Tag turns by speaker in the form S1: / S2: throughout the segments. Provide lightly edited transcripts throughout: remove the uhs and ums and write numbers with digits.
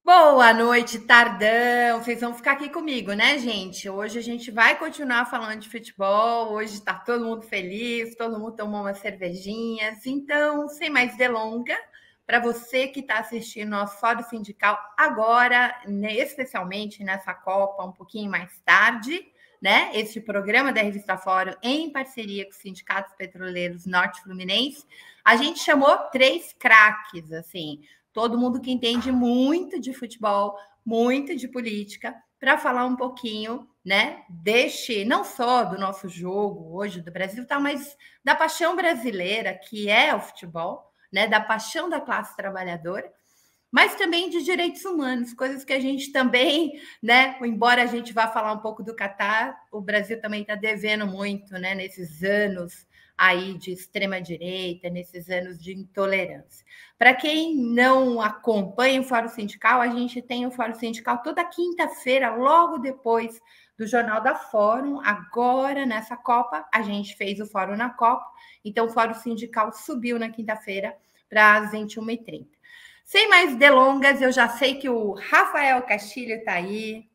S1: Boa noite, tardão. Vocês vão ficar aqui comigo, né, gente? Hoje a gente vai continuar falando de futebol. Hoje tá todo mundo feliz, todo mundo tomou umas cervejinhas. Então, sem mais delonga, para você que está assistindo nosso Fórum Sindical agora, né, especialmente nessa Copa, um pouquinho mais tarde, né? Este programa da Revista Fórum, em parceria com os Sindicatos Petroleiros Norte Fluminense, a gente chamou 3 craques, assim. Todo mundo que entende muito de futebol, muito de política, para falar um pouquinho, né, não só do nosso jogo hoje do Brasil, tá, mas da paixão brasileira, que é o futebol, né, da paixão da classe trabalhadora, mas também de direitos humanos, coisas que a gente também, né, embora a gente vá falar um pouco do Catar, o Brasil também está devendo muito, né, nesses anos aí de extrema direita, nesses anos de intolerância. Para quem não acompanha o Fórum Sindical, a gente tem o Fórum Sindical toda quinta-feira, logo depois do Jornal da Fórum. Agora, nessa Copa, a gente fez o Fórum na Copa, então o Fórum Sindical subiu na quinta-feira para as 21h30. Sem mais delongas, eu já sei que o Rafael Castilho está aí.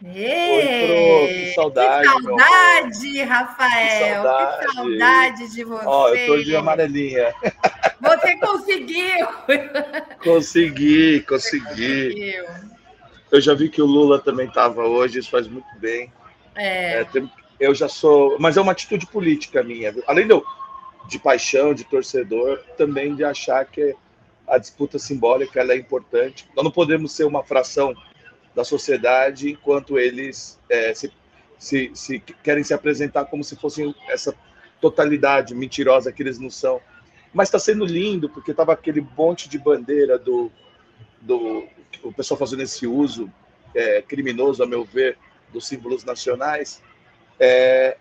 S2: Oi, Pro, que saudade,
S1: Que saudade, Rafael! Que saudade de você!
S2: Ó, eu tô de amarelinha.
S1: Você conseguiu!
S2: Consegui.
S1: Conseguiu.
S2: Eu já vi que o Lula também estava hoje, isso faz muito bem. Eu já sou... Mas é uma atitude política minha. Além de paixão, de torcedor, também de achar que a disputa simbólica ela é importante. Nós não podemos ser uma fração da sociedade enquanto eles se querem se apresentar como se fossem essa totalidade mentirosa que eles não são. Mas está sendo lindo, porque estava aquele monte de bandeira o pessoal fazendo esse uso criminoso, a meu ver, dos símbolos nacionais,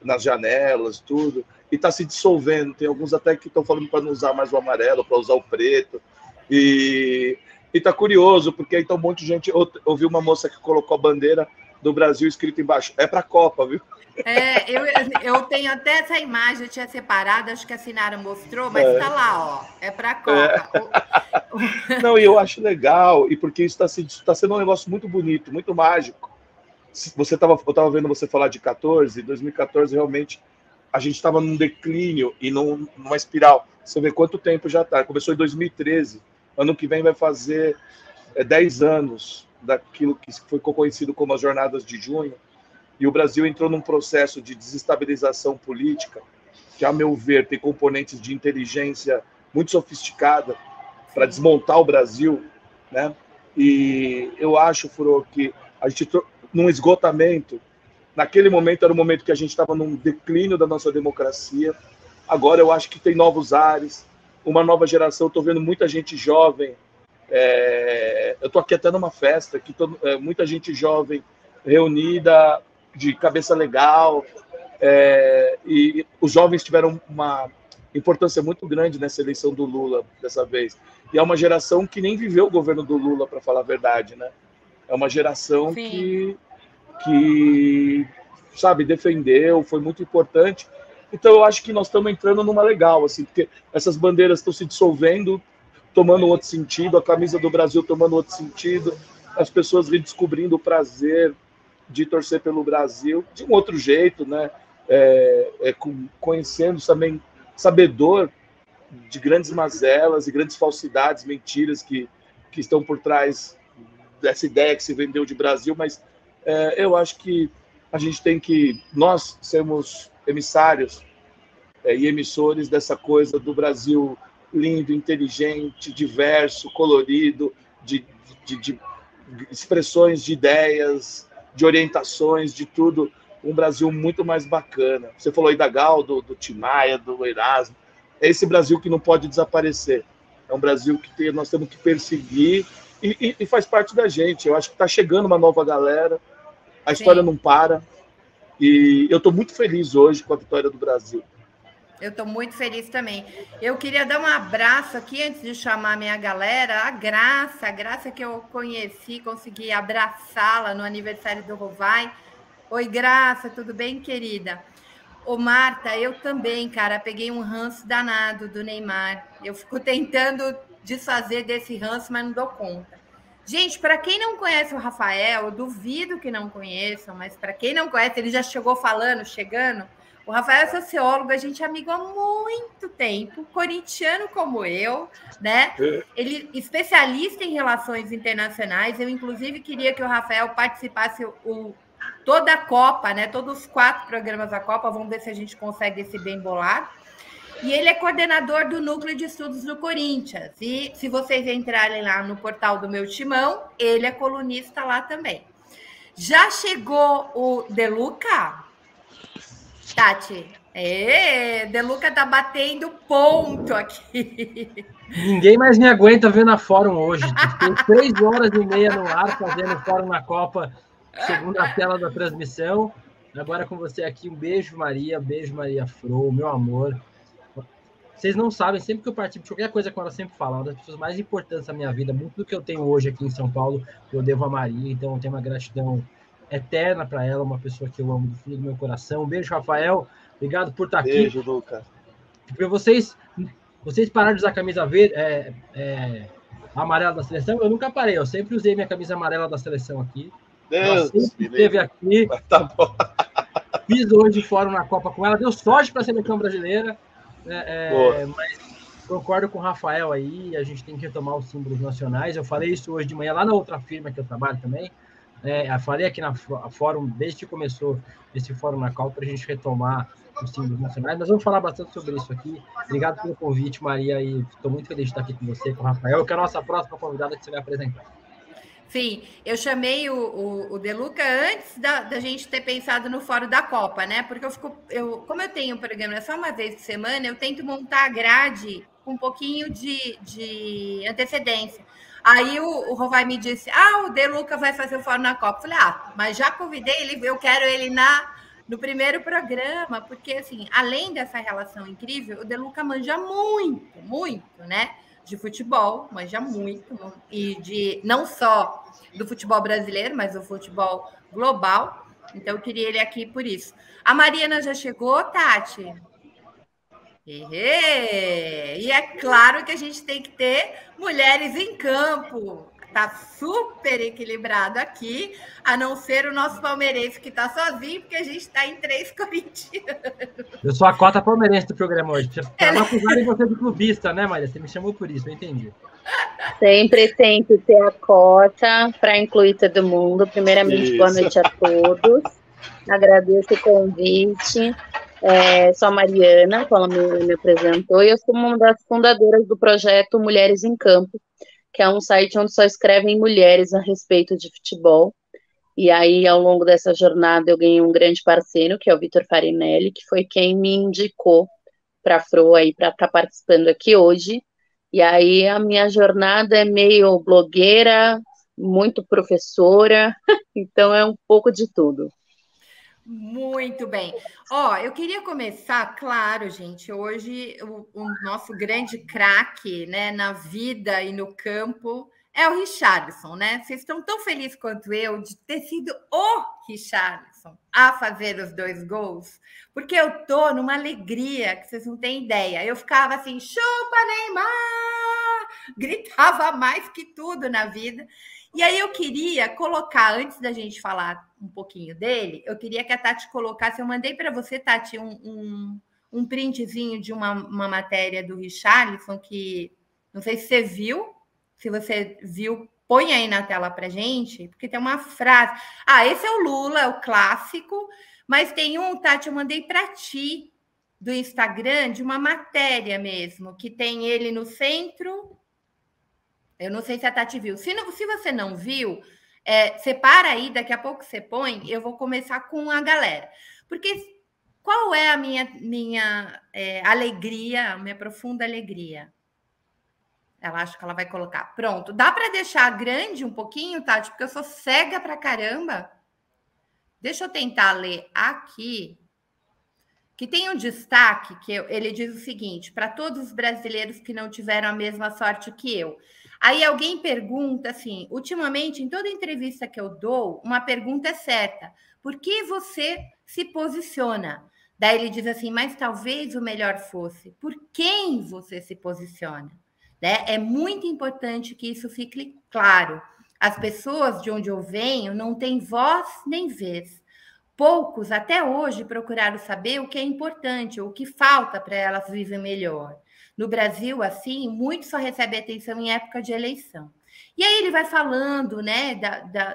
S2: nas janelas, tudo, e está se dissolvendo. Tem alguns até que estão falando para não usar mais o amarelo, para usar o preto. E tá curioso, porque então um monte de gente... Ouvi uma moça que colocou a bandeira do Brasil escrito embaixo, é para a Copa, viu?
S1: Eu tenho até essa imagem, eu tinha separado, acho que a Sinara mostrou, mas está lá, ó, é para a Copa.
S2: Não, e eu acho legal, e porque isso está sendo um negócio muito bonito, muito mágico. Eu estava vendo você falar de 2014, realmente a gente estava num declínio e numa espiral. Você vê quanto tempo já está. Começou em 2013. Ano que vem vai fazer 10 anos daquilo que foi conhecido como as Jornadas de Junho. E o Brasil entrou num processo de desestabilização política, que, a meu ver, tem componentes de inteligência muito sofisticada para desmontar o Brasil, né? E eu acho, Furo, que a gente, num esgotamento, naquele momento era o momento que a gente estava num declínio da nossa democracia. Agora eu acho que tem novos ares, uma nova geração. Estou vendo muita gente jovem. Eu estou aqui até numa festa, que muita gente jovem reunida, de cabeça legal. E os jovens tiveram uma importância muito grande nessa eleição do Lula dessa vez. E é uma geração que nem viveu o governo do Lula, para falar a verdade, né? É uma geração que sabe, defendeu, foi muito importante. Então eu acho que nós estamos entrando numa legal, assim, porque essas bandeiras estão se dissolvendo, tomando outro sentido, a camisa do Brasil tomando outro sentido, as pessoas redescobrindo o prazer de torcer pelo Brasil de um outro jeito, né? Conhecendo também, sabedor de grandes mazelas e grandes falsidades, mentiras que estão por trás dessa ideia que se vendeu de Brasil, mas eu acho que a gente tem que... Nós sermos emissários e emissores dessa coisa do Brasil lindo, inteligente, diverso, colorido, de expressões de ideias, de orientações, de tudo. Um Brasil muito mais bacana. Você falou aí da Gal, do Tim Maia, do Erasmo. É esse Brasil que não pode desaparecer. É um Brasil que nós temos que perseguir e faz parte da gente. Eu acho que está chegando uma nova galera. A história não para. E eu estou muito feliz hoje com a vitória do Brasil.
S1: Eu estou muito feliz também. Eu queria dar um abraço aqui, antes de chamar a minha galera, a Graça que eu conheci, consegui abraçá-la no aniversário do Rovai. Oi, Graça, tudo bem, querida? Ô, Marta, eu também, cara, peguei um ranço danado do Neymar. Eu fico tentando desfazer desse ranço, mas não dou conta. Gente, para quem não conhece o Rafael, eu duvido que não conheçam, mas para quem não conhece, ele já chegou chegando. O Rafael é sociólogo, a gente é amigo há muito tempo, corintiano como eu, né? Ele é especialista em relações internacionais. Eu, inclusive, queria que o Rafael participasse toda a Copa, né? Todos os 4 programas da Copa. Vamos ver se a gente consegue esse bem bolado. E ele é coordenador do Núcleo de Estudos do Corinthians. E se vocês entrarem lá no portal do Meu Timão, ele é colunista lá também. Já chegou o Deluca? Tati? Deluca tá batendo ponto aqui.
S3: Ninguém mais me aguenta vendo a Fórum hoje. Fiquei 3h30 no ar fazendo Fórum na Copa, segundo a tela da transmissão. Agora com você aqui, um beijo, Maria Fro, meu amor. Vocês não sabem, sempre que eu participo de qualquer coisa que ela sempre fala, uma das pessoas mais importantes da minha vida, muito do que eu tenho hoje aqui em São Paulo, eu devo a Maria, então eu tenho uma gratidão eterna para ela, uma pessoa que eu amo do fundo do meu coração. Um beijo, Rafael, obrigado por estar aqui.
S2: Beijo, Luca.
S3: Porque vocês pararam de usar a camisa verde, amarela da seleção, eu nunca parei, eu sempre usei minha camisa amarela da seleção aqui. Ela sempre esteve aqui.
S2: Tá bom.
S3: Fiz hoje fórum na Copa com ela, deu sorte para a seleção brasileira. Mas concordo com o Rafael aí, a gente tem que retomar os símbolos nacionais. Eu falei isso hoje de manhã lá na outra firma que eu trabalho também. Eu falei aqui na Fórum, desde que começou esse Fórum na Copa, para a gente retomar os símbolos nacionais. Mas vamos falar bastante sobre isso aqui. Obrigado pelo convite, Maria, e estou muito feliz de estar aqui com você, com o Rafael, que é a nossa próxima convidada que você vai apresentar.
S1: Sim, eu chamei o Deluca antes da gente ter pensado no Fórum da Copa, né? Porque como eu tenho um programa só uma vez por semana, eu tento montar a grade com um pouquinho de antecedência. Aí o Rovai me disse: o Deluca vai fazer o Fórum na Copa. Eu falei: mas já convidei ele, eu quero ele no primeiro programa, porque assim, além dessa relação incrível, o Deluca manja muito, muito, né? De futebol, manja muito, e não só do futebol brasileiro, mas do futebol global. Então, eu queria ele aqui por isso. A Mariana já chegou, Tati? E é claro que a gente tem que ter mulheres em campo. Tá super equilibrado aqui, a não ser o nosso palmeirense que está sozinho, porque a gente está em 3 corintianos.
S3: Eu sou a cota palmeirense do programa hoje. Para não acusarem você de clubista, né, Maria? Você me chamou por isso, eu entendi.
S4: Sempre tem que ter a cota para incluir todo mundo. Primeiramente, boa noite a todos. Agradeço o convite. Sou a Mariana, como ela me apresentou, e eu sou uma das fundadoras do projeto Mulheres em Campo, que é um site onde só escrevem mulheres a respeito de futebol. E aí, ao longo dessa jornada, eu ganhei um grande parceiro, que é o Vitor Farinelli, que foi quem me indicou para a Fro aí para estar participando aqui hoje. E aí, a minha jornada é meio blogueira, muito professora, então é um pouco de tudo.
S1: Muito bem. Eu queria começar, claro, gente, hoje o nosso grande craque, né, na vida e no campo é o Richarlison, né? Vocês estão tão felizes quanto eu de ter sido o Richarlison a fazer os 2 gols, porque eu tô numa alegria que vocês não têm ideia. Eu ficava assim, chupa Neymar! Gritava mais que tudo na vida. E aí eu queria colocar, antes da gente falar um pouquinho dele, eu queria que a Tati colocasse, eu mandei para você, Tati, um printzinho de uma matéria do Richarlison, que não sei se você viu, se você viu, põe aí na tela para gente, porque tem uma frase. Esse é o Lula, é o clássico, mas tem Tati, eu mandei para ti, do Instagram, de uma matéria mesmo, que tem ele no centro. Eu não sei se a Tati viu. Se você não viu, separa aí, daqui a pouco você põe, eu vou começar com a galera. Porque qual é a minha alegria, a minha profunda alegria? Ela acha que ela vai colocar. Pronto. Dá para deixar grande um pouquinho, Tati? Porque eu sou cega pra caramba. Deixa eu tentar ler aqui. Que tem um destaque que ele diz o seguinte: para todos os brasileiros que não tiveram a mesma sorte que eu. Aí alguém pergunta assim, ultimamente, em toda entrevista que eu dou, uma pergunta é certa: por que você se posiciona? Daí ele diz assim, mas talvez o melhor fosse, por quem você se posiciona? Né? É muito importante que isso fique claro. As pessoas de onde eu venho não têm voz nem vez. Poucos, até hoje, procuraram saber o que é importante, o que falta para elas viver melhor. No Brasil, assim, muitos só recebem atenção em época de eleição. E aí ele vai falando, né,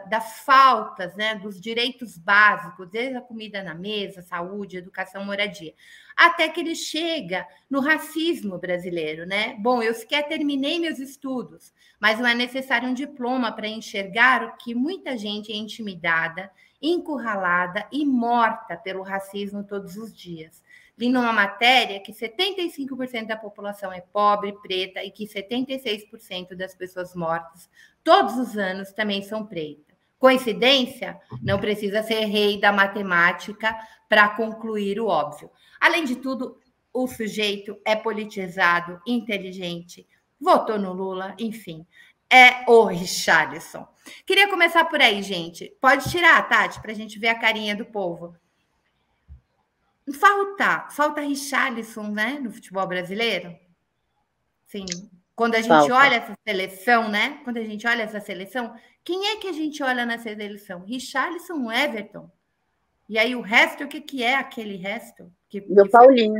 S1: das faltas, né, dos direitos básicos, desde a comida na mesa, saúde, educação, moradia, até que ele chega no racismo brasileiro, né? Bom, eu sequer terminei meus estudos, mas não é necessário um diploma para enxergar o que muita gente é intimidada, encurralada e morta pelo racismo todos os dias. Li numa matéria que 75% da população é pobre, preta, e que 76% das pessoas mortas todos os anos também são pretas. Coincidência? Não precisa ser rei da matemática para concluir o óbvio. Além de tudo, o sujeito é politizado, inteligente, votou no Lula, enfim. É o Richarlison. Queria começar por aí, gente. Pode tirar, Tati, para a gente ver a carinha do povo. Falta Richarlison, né, no futebol brasileiro. Sim. Quando a gente olha essa seleção, né? Quando a gente olha essa seleção, quem é que a gente olha nessa seleção? Richarlison, Everton. E aí o resto, o que é aquele resto?
S4: Do Paulinho.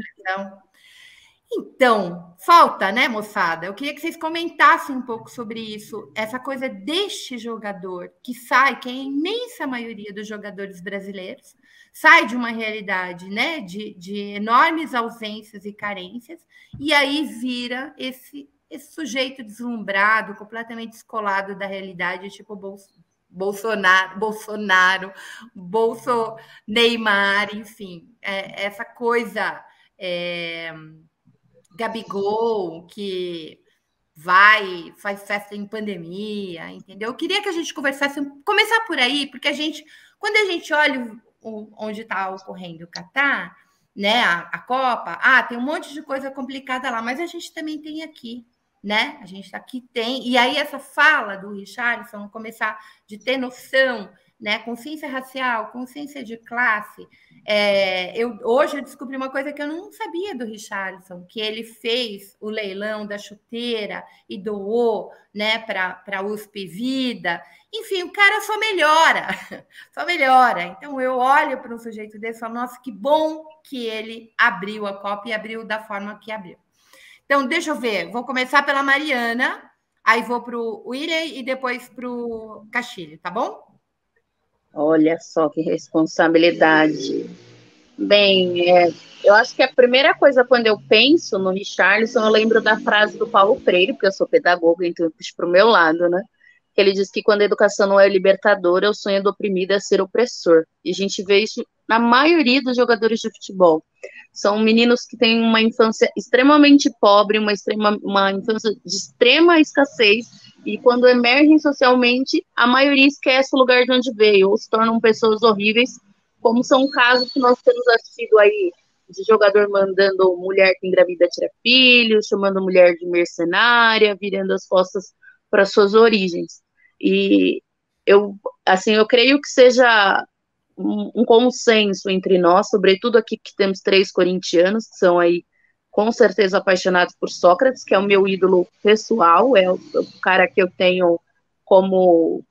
S1: Então, falta, né, moçada? Eu queria que vocês comentassem um pouco sobre isso, essa coisa deste jogador que sai, que é a imensa maioria dos jogadores brasileiros, sai de uma realidade, né, de enormes ausências e carências, e aí vira esse sujeito deslumbrado, completamente descolado da realidade, tipo Bolsonaro, Neymar, enfim, essa coisa... Gabigol, que faz festa em pandemia, entendeu? Eu queria que a gente conversasse, começar por aí, porque quando a gente olha onde está ocorrendo o Catar, né, a Copa, tem um monte de coisa complicada lá, mas a gente também tem aqui, né? A gente aqui tem, e aí essa fala do Richarlison, começar de ter noção, né, consciência racial, consciência de classe. Hoje eu descobri uma coisa que eu não sabia do Richarlison, que ele fez o leilão da chuteira e doou, né, para a USP Vida. Enfim, o cara só melhora, só melhora. Então eu olho para um sujeito desse e falo, nossa, que bom que ele abriu a Copa e abriu da forma que abriu. Então, deixa eu ver, vou começar pela Mariana, aí vou para o William e depois para o Castilho, tá bom?
S4: Olha só que responsabilidade. Bem, eu acho que a primeira coisa, quando eu penso no Richarlison, eu lembro da frase do Paulo Freire, porque eu sou pedagoga, então eu puxo para o meu lado, né? Que ele diz que quando a educação não é libertadora, o sonho do oprimido é ser opressor. E a gente vê isso na maioria dos jogadores de futebol. São meninos que têm uma infância extremamente pobre, uma infância de extrema escassez, e quando emergem socialmente, a maioria esquece o lugar de onde veio, ou se tornam pessoas horríveis, como são casos que nós temos assistido aí, de jogador mandando mulher que engravida tira filhos, chamando mulher de mercenária, virando as costas para suas origens. E eu creio que seja um consenso entre nós, sobretudo aqui que temos 3 corintianos, que são aí com certeza apaixonados por Sócrates, que é o meu ídolo pessoal, é o cara que eu tenho como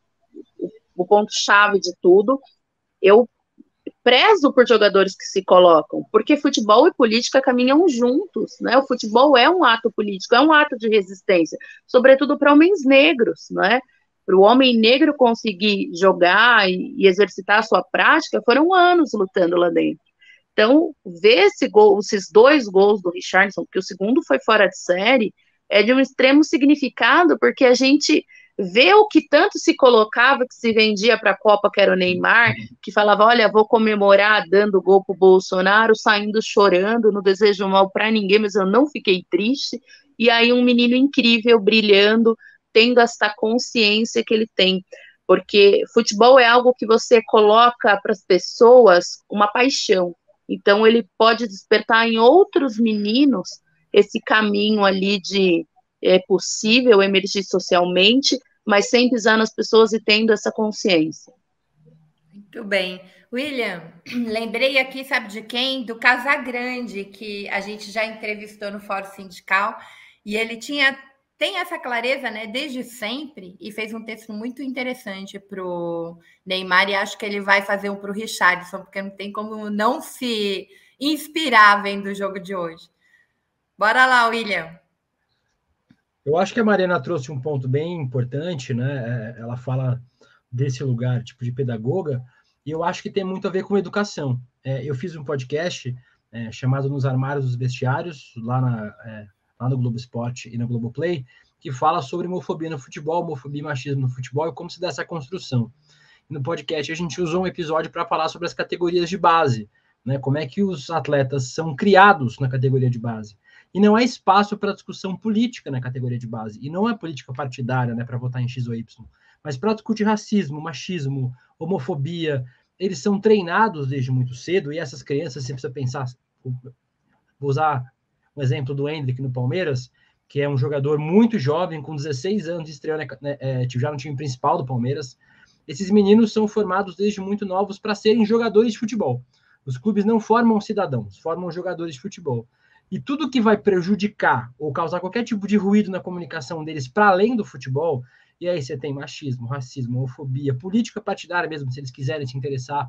S4: o ponto-chave de tudo. Eu prezo por jogadores que se colocam, porque futebol e política caminham juntos, né? O futebol é um ato político, é um ato de resistência, sobretudo para homens negros, né? Para o homem negro conseguir jogar e exercitar a sua prática, foram anos lutando lá dentro. Então, ver esses 2 gols do Richarlison, porque o segundo foi fora de série, é de um extremo significado, porque a gente vê o que tanto se colocava, que se vendia para a Copa, que era o Neymar, que falava, olha, vou comemorar dando gol para o Bolsonaro, saindo chorando, não desejo mal para ninguém, mas eu não fiquei triste, e aí um menino incrível, brilhando, tendo essa consciência que ele tem, porque futebol é algo que você coloca para as pessoas uma paixão, então ele pode despertar em outros meninos esse caminho ali de é possível emergir socialmente, mas sem pisar nas pessoas e tendo essa consciência.
S1: Muito bem. William, lembrei aqui, sabe de quem? Do Casagrande, que a gente já entrevistou no Fórum Sindical, e ele tinha tem essa clareza, né, desde sempre, e fez um texto muito interessante para o Neymar, e acho que ele vai fazer um para o Richarlison, porque não tem como não se inspirar vendo o jogo de hoje. Bora lá, William.
S3: Eu acho que a Mariana trouxe um ponto bem importante, né? Ela fala desse lugar, tipo, de pedagoga, e eu acho que tem muito a ver com educação. Eu fiz um podcast chamado Nos Armários dos Vestiários, lá no Globo Esporte e no Globoplay, que fala sobre homofobia no futebol, homofobia e machismo no futebol e como se dá essa construção. E no podcast a gente usou um episódio para falar sobre as categorias de base, né? Como é que os atletas são criados na categoria de base. E não há espaço para discussão política na categoria de base. E não é política partidária, né, para votar em X ou Y, mas para discutir racismo, machismo, homofobia. Eles são treinados desde muito cedo, e essas crianças, você precisa pensar, vou usar um exemplo do Endrick no Palmeiras, que é um jogador muito jovem, com 16 anos, estreou já no time principal do Palmeiras. Esses meninos são formados desde muito novos para serem jogadores de futebol. Os clubes não formam cidadãos, formam jogadores de futebol. E tudo que vai prejudicar ou causar qualquer tipo de ruído na comunicação deles para além do futebol, e aí você tem machismo, racismo, homofobia, política partidária mesmo, se eles quiserem se interessar,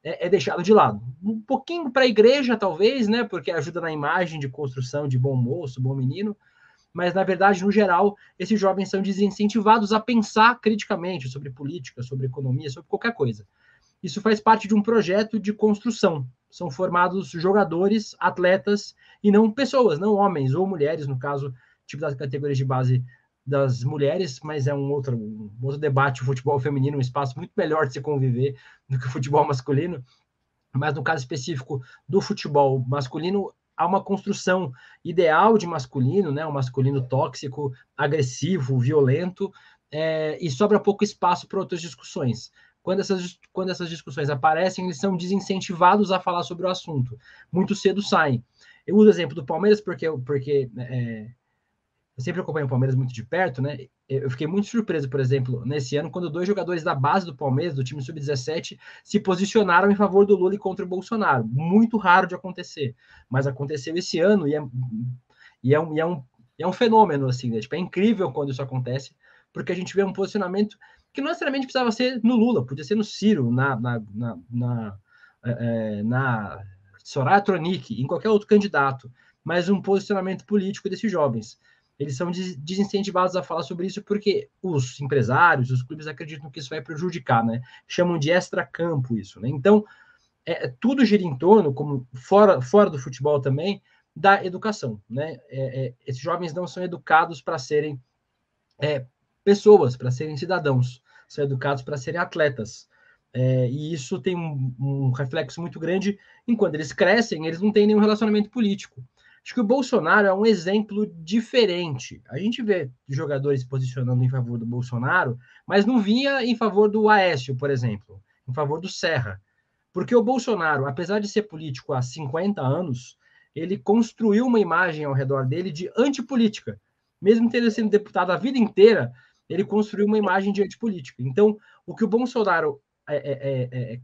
S3: é deixado de lado. Um pouquinho para a igreja, talvez, né, porque ajuda na imagem de construção de bom moço, bom menino, mas, na verdade, no geral, esses jovens são desincentivados a pensar criticamente sobre política, sobre economia, sobre qualquer coisa. Isso faz parte de um projeto de construção. São formados jogadores, atletas, e não pessoas, não homens ou mulheres, no caso, tipo das categorias de base das mulheres, mas é um outro debate. O futebol feminino é um espaço muito melhor de se conviver do que o futebol masculino, mas no caso específico do futebol masculino, há uma construção ideal de masculino, né? Um masculino tóxico, agressivo, violento, e sobra pouco espaço para outras discussões. Quando essas discussões aparecem, eles são desincentivados a falar sobre o assunto. Muito cedo saem. Eu uso o exemplo do Palmeiras porque eu sempre acompanho o Palmeiras muito de perto, né? Eu fiquei muito surpreso, por exemplo, nesse ano, quando 2 jogadores da base do Palmeiras, do time sub-17, se posicionaram em favor do Lula e contra o Bolsonaro. Muito raro de acontecer, mas aconteceu esse ano e é um fenômeno, assim, né? Tipo, é incrível quando isso acontece, porque a gente vê um posicionamento que não necessariamente precisava ser no Lula, podia ser no Ciro, na Soraya Tronic, em qualquer outro candidato, mas um posicionamento político desses jovens. Eles são desincentivados a falar sobre isso porque os empresários, os clubes acreditam que isso vai prejudicar, né? Chamam de extracampo isso, né? Então, tudo gira em torno, como fora do futebol também, da educação, né? Esses jovens não são educados para serem pessoas, para serem cidadãos, são educados para serem atletas. E isso tem um reflexo muito grande em quando eles crescem, eles não têm nenhum relacionamento político. Acho que o Bolsonaro é um exemplo diferente. A gente vê jogadores posicionando em favor do Bolsonaro, mas não via em favor do Aécio, por exemplo, em favor do Serra. Porque o Bolsonaro, apesar de ser político há 50 anos, ele construiu uma imagem ao redor dele de antipolítica. Mesmo tendo sido deputado a vida inteira, ele construiu uma imagem de antipolítica. Então, o que o Bolsonaro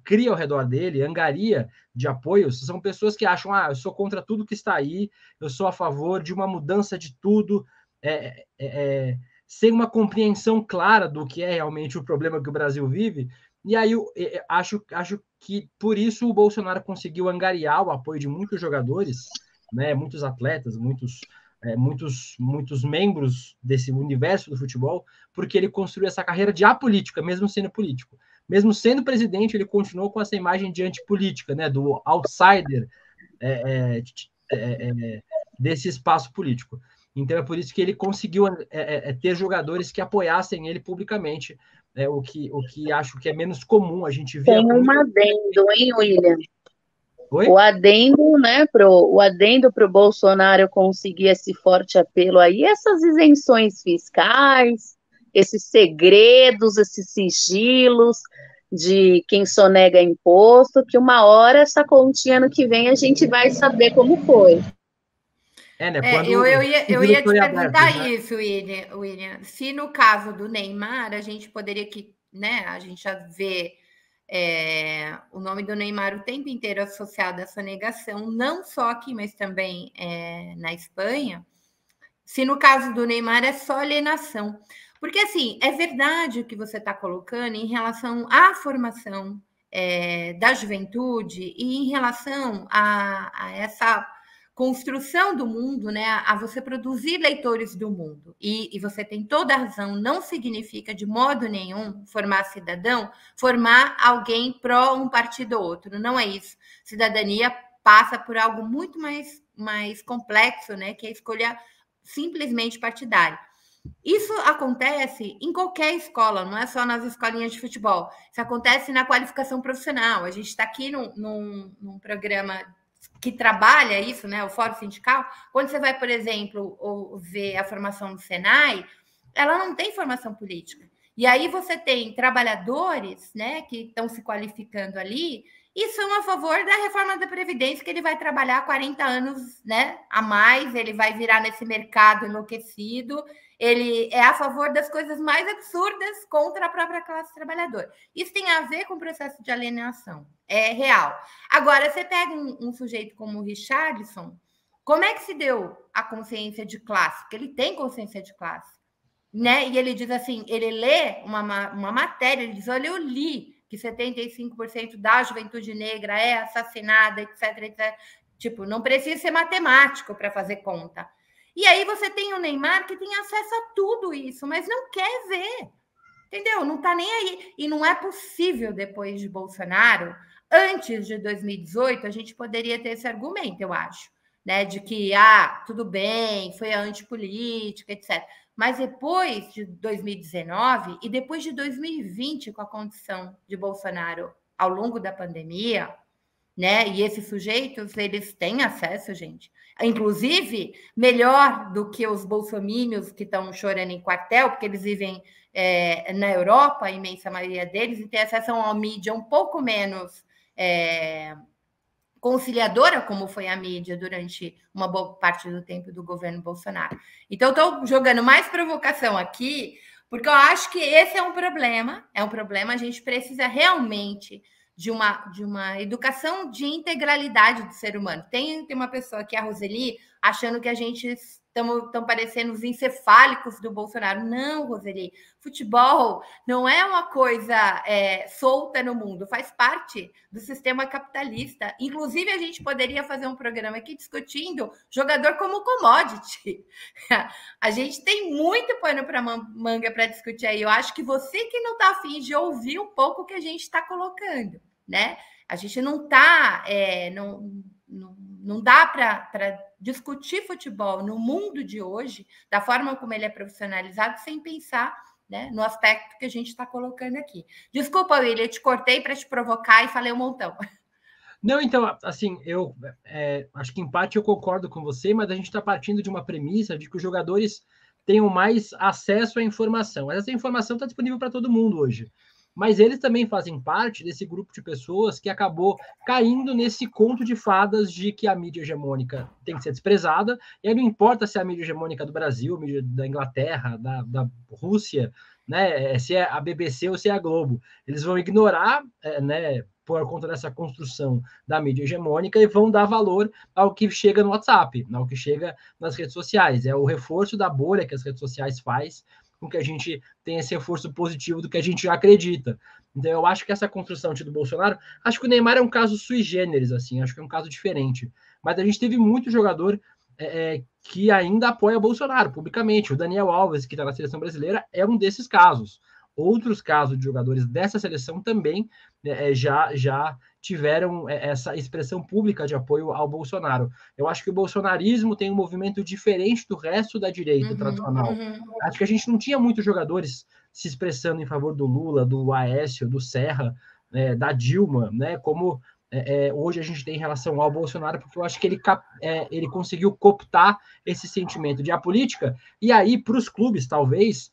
S3: cria ao redor dele, angaria de apoios, são pessoas que acham, eu sou contra tudo que está aí, eu sou a favor de uma mudança de tudo, sem uma compreensão clara do que é realmente o problema que o Brasil vive. E aí eu acho que por isso o Bolsonaro conseguiu angariar o apoio de muitos jogadores, né, muitos atletas, muitos membros desse universo do futebol, porque ele construiu essa carreira de apolítica, mesmo sendo político. Mesmo sendo presidente, ele continuou com essa imagem de antipolítica, né, do outsider desse espaço político. Então é por isso que ele conseguiu ter jogadores que apoiassem ele publicamente, o que acho que é menos comum a gente ver.
S4: Tem um adendo, hein, William?
S3: Oi?
S4: O adendo, né, o adendo para o Bolsonaro conseguir esse forte apelo aí, essas isenções fiscais, esses segredos, esses sigilos de quem sonega imposto, que uma hora essa continha ano que vem a gente vai saber como foi.
S1: Eu ia te perguntar isso, William. Se no caso do Neymar, a gente poderia né, a gente já vê o nome do Neymar o tempo inteiro associado a essa negação, não só aqui, mas também na Espanha. se no caso do Neymar é só alienação. Porque, assim, é verdade o que você está colocando em relação à formação da juventude e em relação a essa construção do mundo, né, a você produzir leitores do mundo. E você tem toda a razão, não significa de modo nenhum formar cidadão, formar alguém pró um partido ou outro. Não é isso. Cidadania passa por algo muito mais complexo, né, que é a escolha simplesmente partidária. Isso acontece em qualquer escola, não é só nas escolinhas de futebol. Isso acontece na qualificação profissional. A gente está aqui num programa que trabalha isso, né? O Fórum Sindical. Quando você vai, por exemplo, ver a formação do Senai, ela não tem formação política. E aí você tem trabalhadores, né, que estão se qualificando ali e são a favor da reforma da Previdência, que ele vai trabalhar 40 anos, né, a mais, ele vai virar nesse mercado enlouquecido, ele é a favor das coisas mais absurdas contra a própria classe trabalhadora. Isso tem a ver com o processo de alienação, é real. Agora, você pega um sujeito como o Richarlison, como é que se deu a consciência de classe? Porque ele tem consciência de classe, né? E ele diz assim, ele lê uma matéria, ele diz, olha, eu li que 75% da juventude negra é assassinada, etc, etc. Tipo, não precisa ser matemático para fazer conta. E aí você tem o Neymar que tem acesso a tudo isso, mas não quer ver, entendeu? Não está nem aí. E não é possível, depois de Bolsonaro, antes de 2018, a gente poderia ter esse argumento, eu acho, né? De que, tudo bem, foi a antipolítica, etc. Mas depois de 2019 e depois de 2020, com a condição de Bolsonaro ao longo da pandemia, né? E esses sujeitos, eles têm acesso, gente. Inclusive, melhor do que os bolsomínios que estão chorando em quartel, porque eles vivem na Europa, a imensa maioria deles, e têm acesso a uma mídia um pouco menos conciliadora, como foi a mídia durante uma boa parte do tempo do governo Bolsonaro. Então, estou jogando mais provocação aqui, porque eu acho que esse é um problema, a gente precisa realmente de uma educação de integralidade do ser humano. Tem uma pessoa que é a Roseli, achando que a gente estão parecendo os encefálicos do Bolsonaro. Não, Roseli, futebol não é uma coisa solta no mundo, faz parte do sistema capitalista. Inclusive, a gente poderia fazer um programa aqui discutindo jogador como commodity. A gente tem muito pano para manga para discutir aí. Eu acho que você que não está afim de ouvir um pouco o que a gente está colocando, né? A gente não está... não dá para discutir futebol no mundo de hoje, da forma como ele é profissionalizado, sem pensar, né, no aspecto que a gente está colocando aqui. Desculpa, William, eu te cortei para te provocar e falei um montão.
S3: Não, então, assim, eu acho que em parte eu concordo com você, mas a gente está partindo de uma premissa de que os jogadores tenham mais acesso à informação. Essa informação está disponível para todo mundo hoje. Mas eles também fazem parte desse grupo de pessoas que acabou caindo nesse conto de fadas de que a mídia hegemônica tem que ser desprezada, e aí não importa se é a mídia hegemônica do Brasil, a mídia da Inglaterra, da Rússia, né, se é a BBC ou se é a Globo. Eles vão ignorar, né, por conta dessa construção da mídia hegemônica e vão dar valor ao que chega no WhatsApp, ao que chega nas redes sociais. É o reforço da bolha que as redes sociais faz com que a gente tenha esse reforço positivo do que a gente já acredita. Então, eu acho que essa construção do Bolsonaro, acho que o Neymar é um caso sui generis, assim, acho que é um caso diferente. Mas a gente teve muito jogador que ainda apoia Bolsonaro publicamente. O Daniel Alves, que está na seleção brasileira, é um desses casos. Outros casos de jogadores dessa seleção também já tiveram essa expressão pública de apoio ao Bolsonaro. Eu acho que o bolsonarismo tem um movimento diferente do resto da direita tradicional. Acho que a gente não tinha muitos jogadores se expressando em favor do Lula, do Aécio, do Serra, da Dilma, né, como hoje a gente tem em relação ao Bolsonaro, porque eu acho que ele conseguiu cooptar esse sentimento de apolítica, e aí, para os clubes, talvez,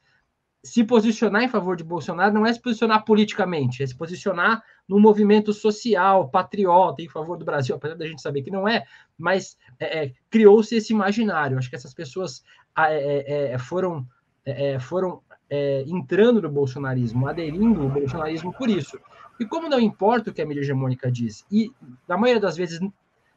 S3: se posicionar em favor de Bolsonaro não é se posicionar politicamente, é se posicionar num movimento social, patriota, em favor do Brasil, apesar da gente saber que não é, mas criou-se esse imaginário. Acho que essas pessoas foram entrando no bolsonarismo, aderindo ao bolsonarismo por isso. E como não importa o que a mídia hegemônica diz, e na maioria das vezes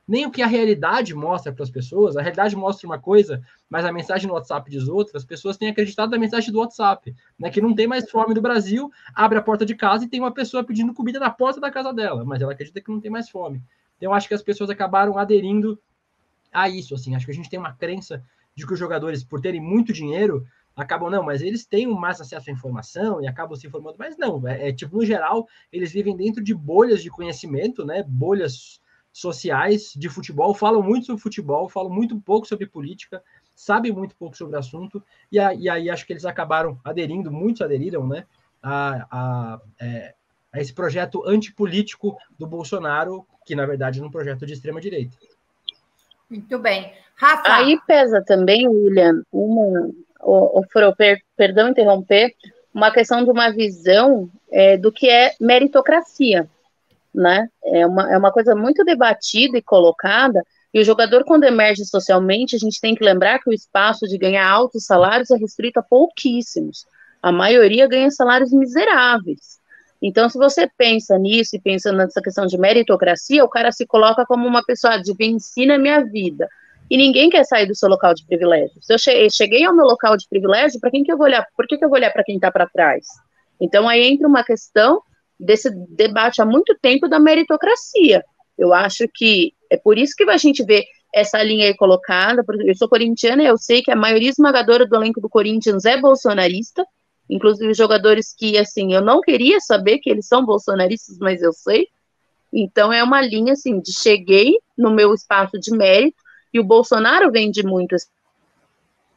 S3: nem o que a realidade mostra para as pessoas. A realidade mostra uma coisa, mas a mensagem no WhatsApp diz outra. As pessoas têm acreditado na mensagem do WhatsApp, né? Que não tem mais fome no Brasil, abre a porta de casa e tem uma pessoa pedindo comida na porta da casa dela, mas ela acredita que não tem mais fome. Então, eu acho que as pessoas acabaram aderindo a isso, assim. Acho que a gente tem uma crença de que os jogadores, por terem muito dinheiro, acabam, não, mas eles têm mais acesso à informação e acabam se informando, mas não, tipo, no geral, eles vivem dentro de bolhas de conhecimento, né, bolhas sociais de futebol, falam muito sobre futebol, falam muito pouco sobre política, sabem muito pouco sobre o assunto, e aí acho que eles acabaram aderindo, muitos aderiram, né, a esse projeto antipolítico do Bolsonaro, que na verdade é um projeto de extrema-direita.
S1: Muito bem. Rafa.
S4: Aí pesa também, William, perdão interromper, uma questão de uma visão do que é meritocracia, né? É uma coisa muito debatida e colocada, e o jogador, quando emerge socialmente, a gente tem que lembrar que o espaço de ganhar altos salários é restrito a pouquíssimos. A maioria ganha salários miseráveis. Então, se você pensa nisso e pensa nessa questão de meritocracia, o cara se coloca como uma pessoa de venci na minha vida. E ninguém quer sair do seu local de privilégio. Se eu cheguei ao meu local de privilégio, para quem que eu vou olhar? Por que eu vou olhar para quem está para trás? Então, aí entra uma questão desse debate há muito tempo da meritocracia. Eu acho que é por isso que a gente vê essa linha aí colocada, porque eu sou corintiana e eu sei que a maioria esmagadora do elenco do Corinthians é bolsonarista, inclusive jogadores que, assim, eu não queria saber que eles são bolsonaristas, mas eu sei. Então, é uma linha, assim, de cheguei no meu espaço de mérito, e o Bolsonaro vende muito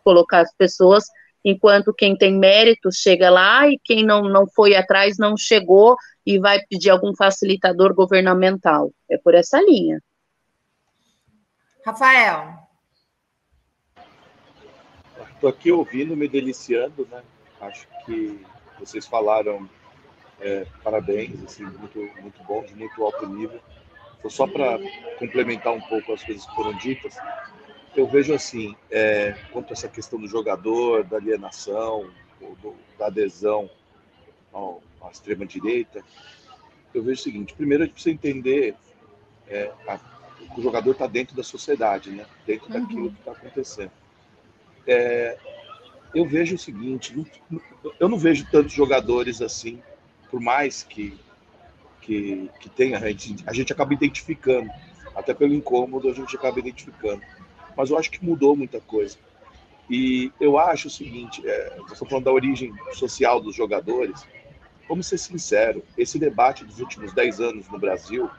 S4: colocar as pessoas, enquanto quem tem mérito chega lá e quem não foi atrás não chegou e vai pedir algum facilitador governamental. É por essa linha.
S1: Rafael.
S2: Estou aqui ouvindo, me deliciando, né? Acho que vocês falaram parabéns, assim, muito, muito bom, de muito alto nível. Só para complementar um pouco as coisas que foram ditas, eu vejo assim, quanto a essa questão do jogador, da alienação, da adesão à extrema-direita, eu vejo o seguinte: primeiro a gente precisa entender que o jogador está dentro da sociedade, né? Dentro daquilo que está acontecendo. Eu vejo o seguinte, eu não vejo tantos jogadores assim, por mais que tenha, a gente acaba identificando, até pelo incômodo a gente acaba identificando, mas eu acho que mudou muita coisa. E eu acho o seguinte, você está falando da origem social dos jogadores, vamos ser sinceros, esse debate dos últimos 10 anos no Brasil,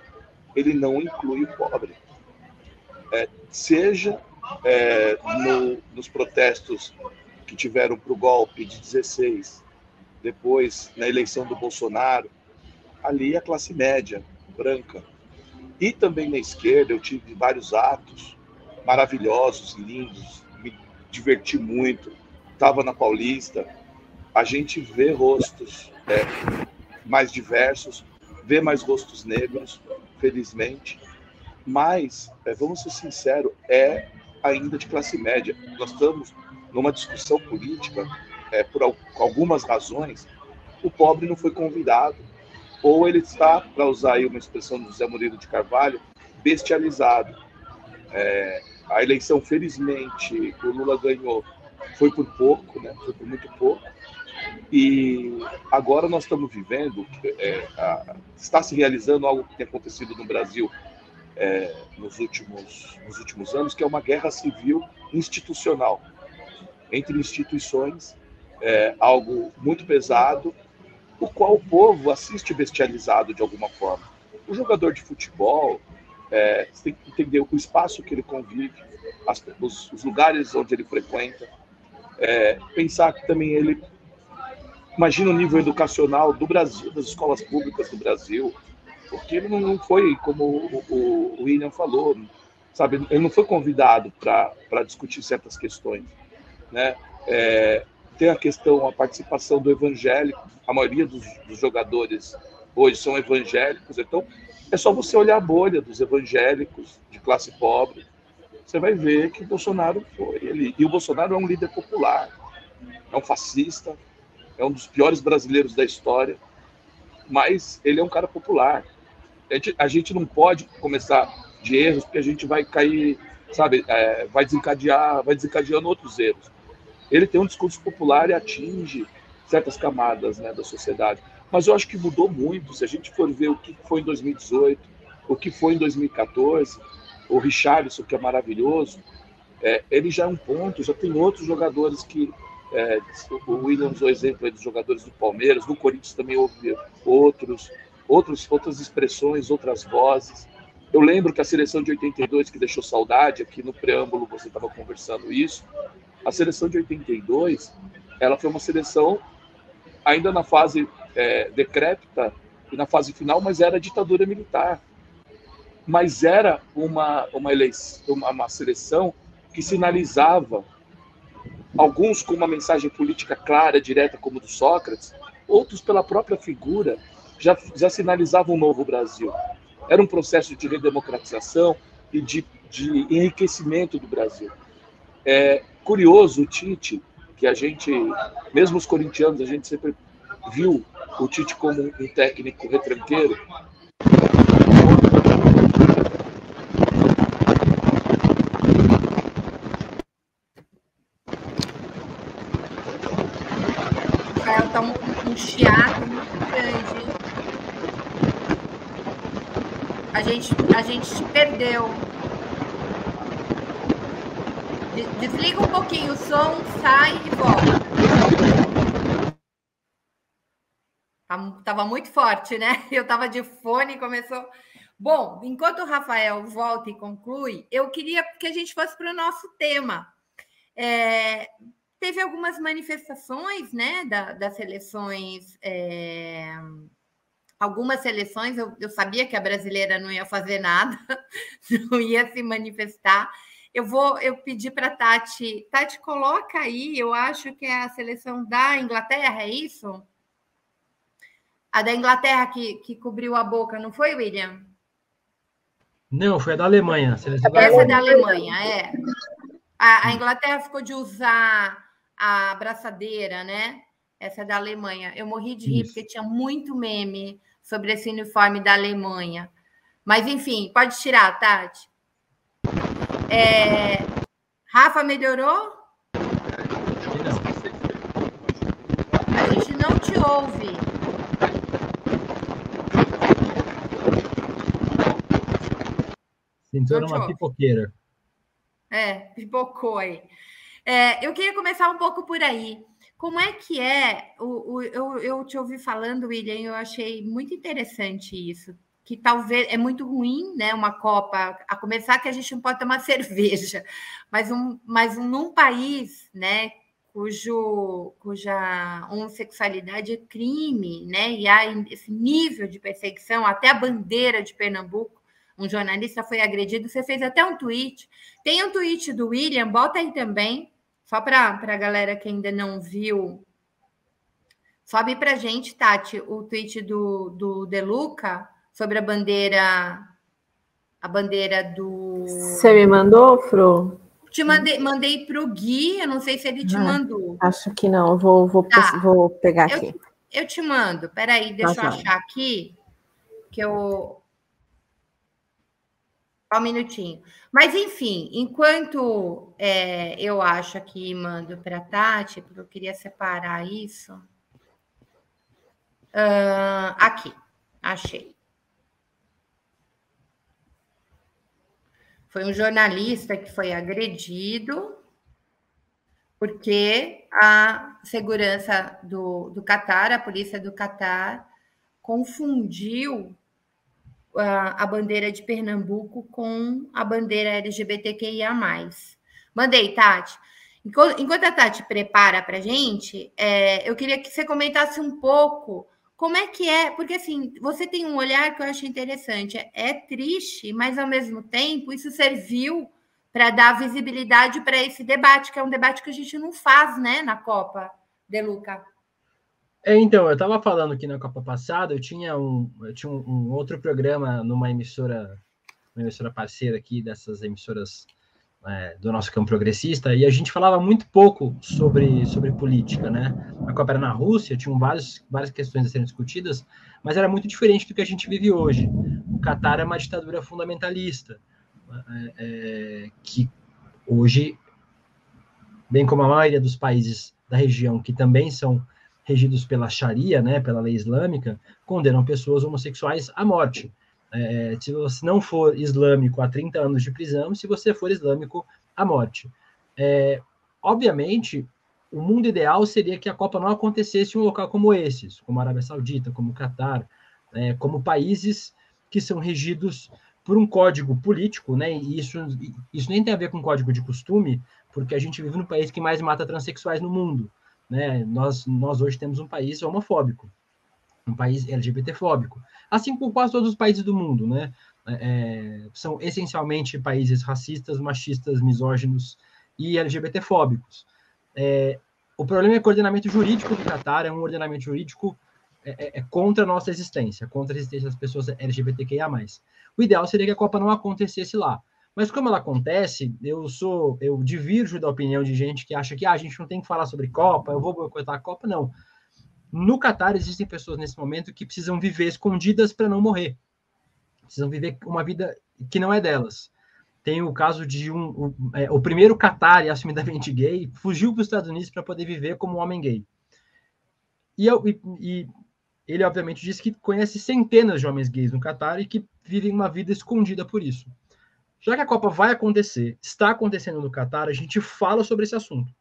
S2: ele não inclui o pobre. Seja nos protestos que tiveram para o golpe de 16, depois na eleição do Bolsonaro, ali a classe média, branca. E também na esquerda eu tive vários atos maravilhosos, lindos, me diverti muito, estava na Paulista, a gente vê rostos mais diversos, vê mais rostos negros, felizmente, mas, vamos ser sinceros, ainda de classe média. Nós estamos numa discussão política, por algumas razões, o pobre não foi convidado, ou ele está, para usar aí uma expressão do José Murilo de Carvalho, bestializado. A eleição, felizmente, o Lula ganhou, foi por pouco, né? Foi por muito pouco, e agora nós estamos vivendo, está se realizando algo que tem acontecido no Brasil nos últimos anos, que é uma guerra civil institucional, entre instituições, algo muito pesado, o qual o povo assiste bestializado de alguma forma. O jogador de futebol, você tem que entender o espaço que ele convive, os lugares onde ele frequenta, pensar que também ele... Imagina o nível educacional do Brasil, das escolas públicas do Brasil, porque ele não foi, como o William falou, sabe? Ele não foi convidado para discutir certas questões, né? Tem a participação do evangélico, a maioria dos jogadores hoje são evangélicos, então é só você olhar a bolha dos evangélicos de classe pobre, você vai ver que o Bolsonaro foi ele. E o Bolsonaro é um líder popular, é um fascista, é um dos piores brasileiros da história, mas ele é um cara popular. A gente não pode começar de erros, porque a gente vai cair, sabe, vai desencadeando outros erros. Ele tem um discurso popular e atinge certas camadas, né, da sociedade. Mas eu acho que mudou muito. Se a gente for ver o que foi em 2018, o que foi em 2014, o Richarlison, que é maravilhoso, ele já é um ponto, já tem outros jogadores que... o William usou o exemplo aí dos jogadores do Palmeiras, no Corinthians também houve outras expressões, outras vozes. Eu lembro que a seleção de 82, que deixou saudade, aqui no preâmbulo você estava conversando isso, a seleção de 82, ela foi uma seleção ainda na fase decrépita e na fase final, mas era ditadura militar. Mas era uma seleção que sinalizava, alguns com uma mensagem política clara, direta, como do Sócrates, outros pela própria figura, já sinalizavam um novo Brasil. Era um processo de redemocratização e de enriquecimento do Brasil. É curioso o Tite, que a gente, mesmo os corintianos, a gente sempre viu o Tite como um técnico retranqueiro.
S1: Tá um chiado muito grande. A gente te perdeu. Desliga um pouquinho o som, sai e volta. Tava muito forte, né? Eu tava de fone e começou... Bom, enquanto o Rafael volta e conclui, eu queria que a gente fosse para o nosso tema. Teve algumas manifestações, né, das seleções... Algumas seleções, eu sabia que a brasileira não ia fazer nada, não ia se manifestar. Eu pedi para a Tati. Tati, coloca aí, eu acho que é a seleção da Inglaterra, é isso? A da Inglaterra que cobriu a boca, não foi, William?
S3: Não, foi a da Alemanha.
S1: Essa é da Alemanha, é. A Inglaterra ficou de usar a abraçadeira, né? Essa é da Alemanha. Eu morri de rir, porque tinha muito meme sobre esse uniforme da Alemanha. Mas, enfim, pode tirar, Tati. Rafa, melhorou? A gente não te ouve.
S3: Sentou numa pipoqueira.
S1: Pipocou aí. Eu queria começar um pouco por aí. Como é que é? Eu te ouvi falando, William, eu achei muito interessante isso, que talvez é muito ruim, né? Uma Copa, a começar que a gente não pode tomar cerveja, mas num país, né, cuja homossexualidade é crime, né? E há esse nível de perseguição, até a bandeira de Pernambuco, um jornalista foi agredido, você fez até um tweet. Tem um tweet do William, bota aí também. Só para a galera que ainda não viu, sobe para a gente, Tati, o tweet do De Luca sobre a bandeira do...
S5: Você me mandou, Fro?
S1: Mandei para o Gui, eu não sei se ele te mandou.
S5: Acho que não, vou pegar aqui.
S1: Eu te mando, peraí, deixa eu achar aqui, que eu... Só um minutinho. Mas, enfim, enquanto eu acho aqui e mando para a Tati, porque eu queria separar isso. Aqui, achei. Foi um jornalista que foi agredido porque a segurança do Catar, a polícia do Catar, confundiu a bandeira de Pernambuco com a bandeira LGBTQIA+. Mandei, Tati. Enquanto a Tati prepara para a gente, eu queria que você comentasse um pouco como é que é, porque assim, você tem um olhar que eu acho interessante. É triste, mas ao mesmo tempo isso serviu para dar visibilidade para esse debate, que é um debate que a gente não faz, né, na Copa, De Luca.
S3: Então, eu estava falando que na Copa passada eu tinha um outro programa numa emissora parceira aqui, dessas emissoras do nosso campo progressista, e a gente falava muito pouco sobre política, né? A Copa era na Rússia, tinham várias questões a serem discutidas, mas era muito diferente do que a gente vive hoje. Catar é uma ditadura fundamentalista, que hoje, bem como a maioria dos países da região, que também são regidos pela Sharia, né, pela lei islâmica, condenam pessoas homossexuais à morte. Se você não for islâmico, há 30 anos de prisão, se você for islâmico, à morte. Obviamente, o mundo ideal seria que a Copa não acontecesse em um local como esses, como a Arábia Saudita, como o Catar, como países que são regidos por um código político, né? E isso nem tem a ver com código de costume, porque a gente vive no país que mais mata transexuais no mundo, né? Nós hoje temos um país homofóbico, um país LGBTfóbico, assim como quase todos os países do mundo, né? São essencialmente países racistas, machistas, misóginos e LGBTfóbicos. O problema é que o ordenamento jurídico do Catar é um ordenamento jurídico contra a nossa existência, contra a existência das pessoas LGBTQIA+. O ideal seria que a Copa não acontecesse lá. Mas como ela acontece, eu divirjo da opinião de gente que acha que a gente não tem que falar sobre Copa, eu vou boicotar a Copa, não. No Catar existem pessoas nesse momento que precisam viver escondidas para não morrer. Precisam viver uma vida que não é delas. Tem o caso de o primeiro Qatari assumidamente gay fugiu para os Estados Unidos para poder viver como um homem gay. E ele, obviamente, disse que conhece centenas de homens gays no Catar e que vivem uma vida escondida por isso. Já que a Copa vai acontecer, está acontecendo no Catar, a gente fala sobre esse assunto.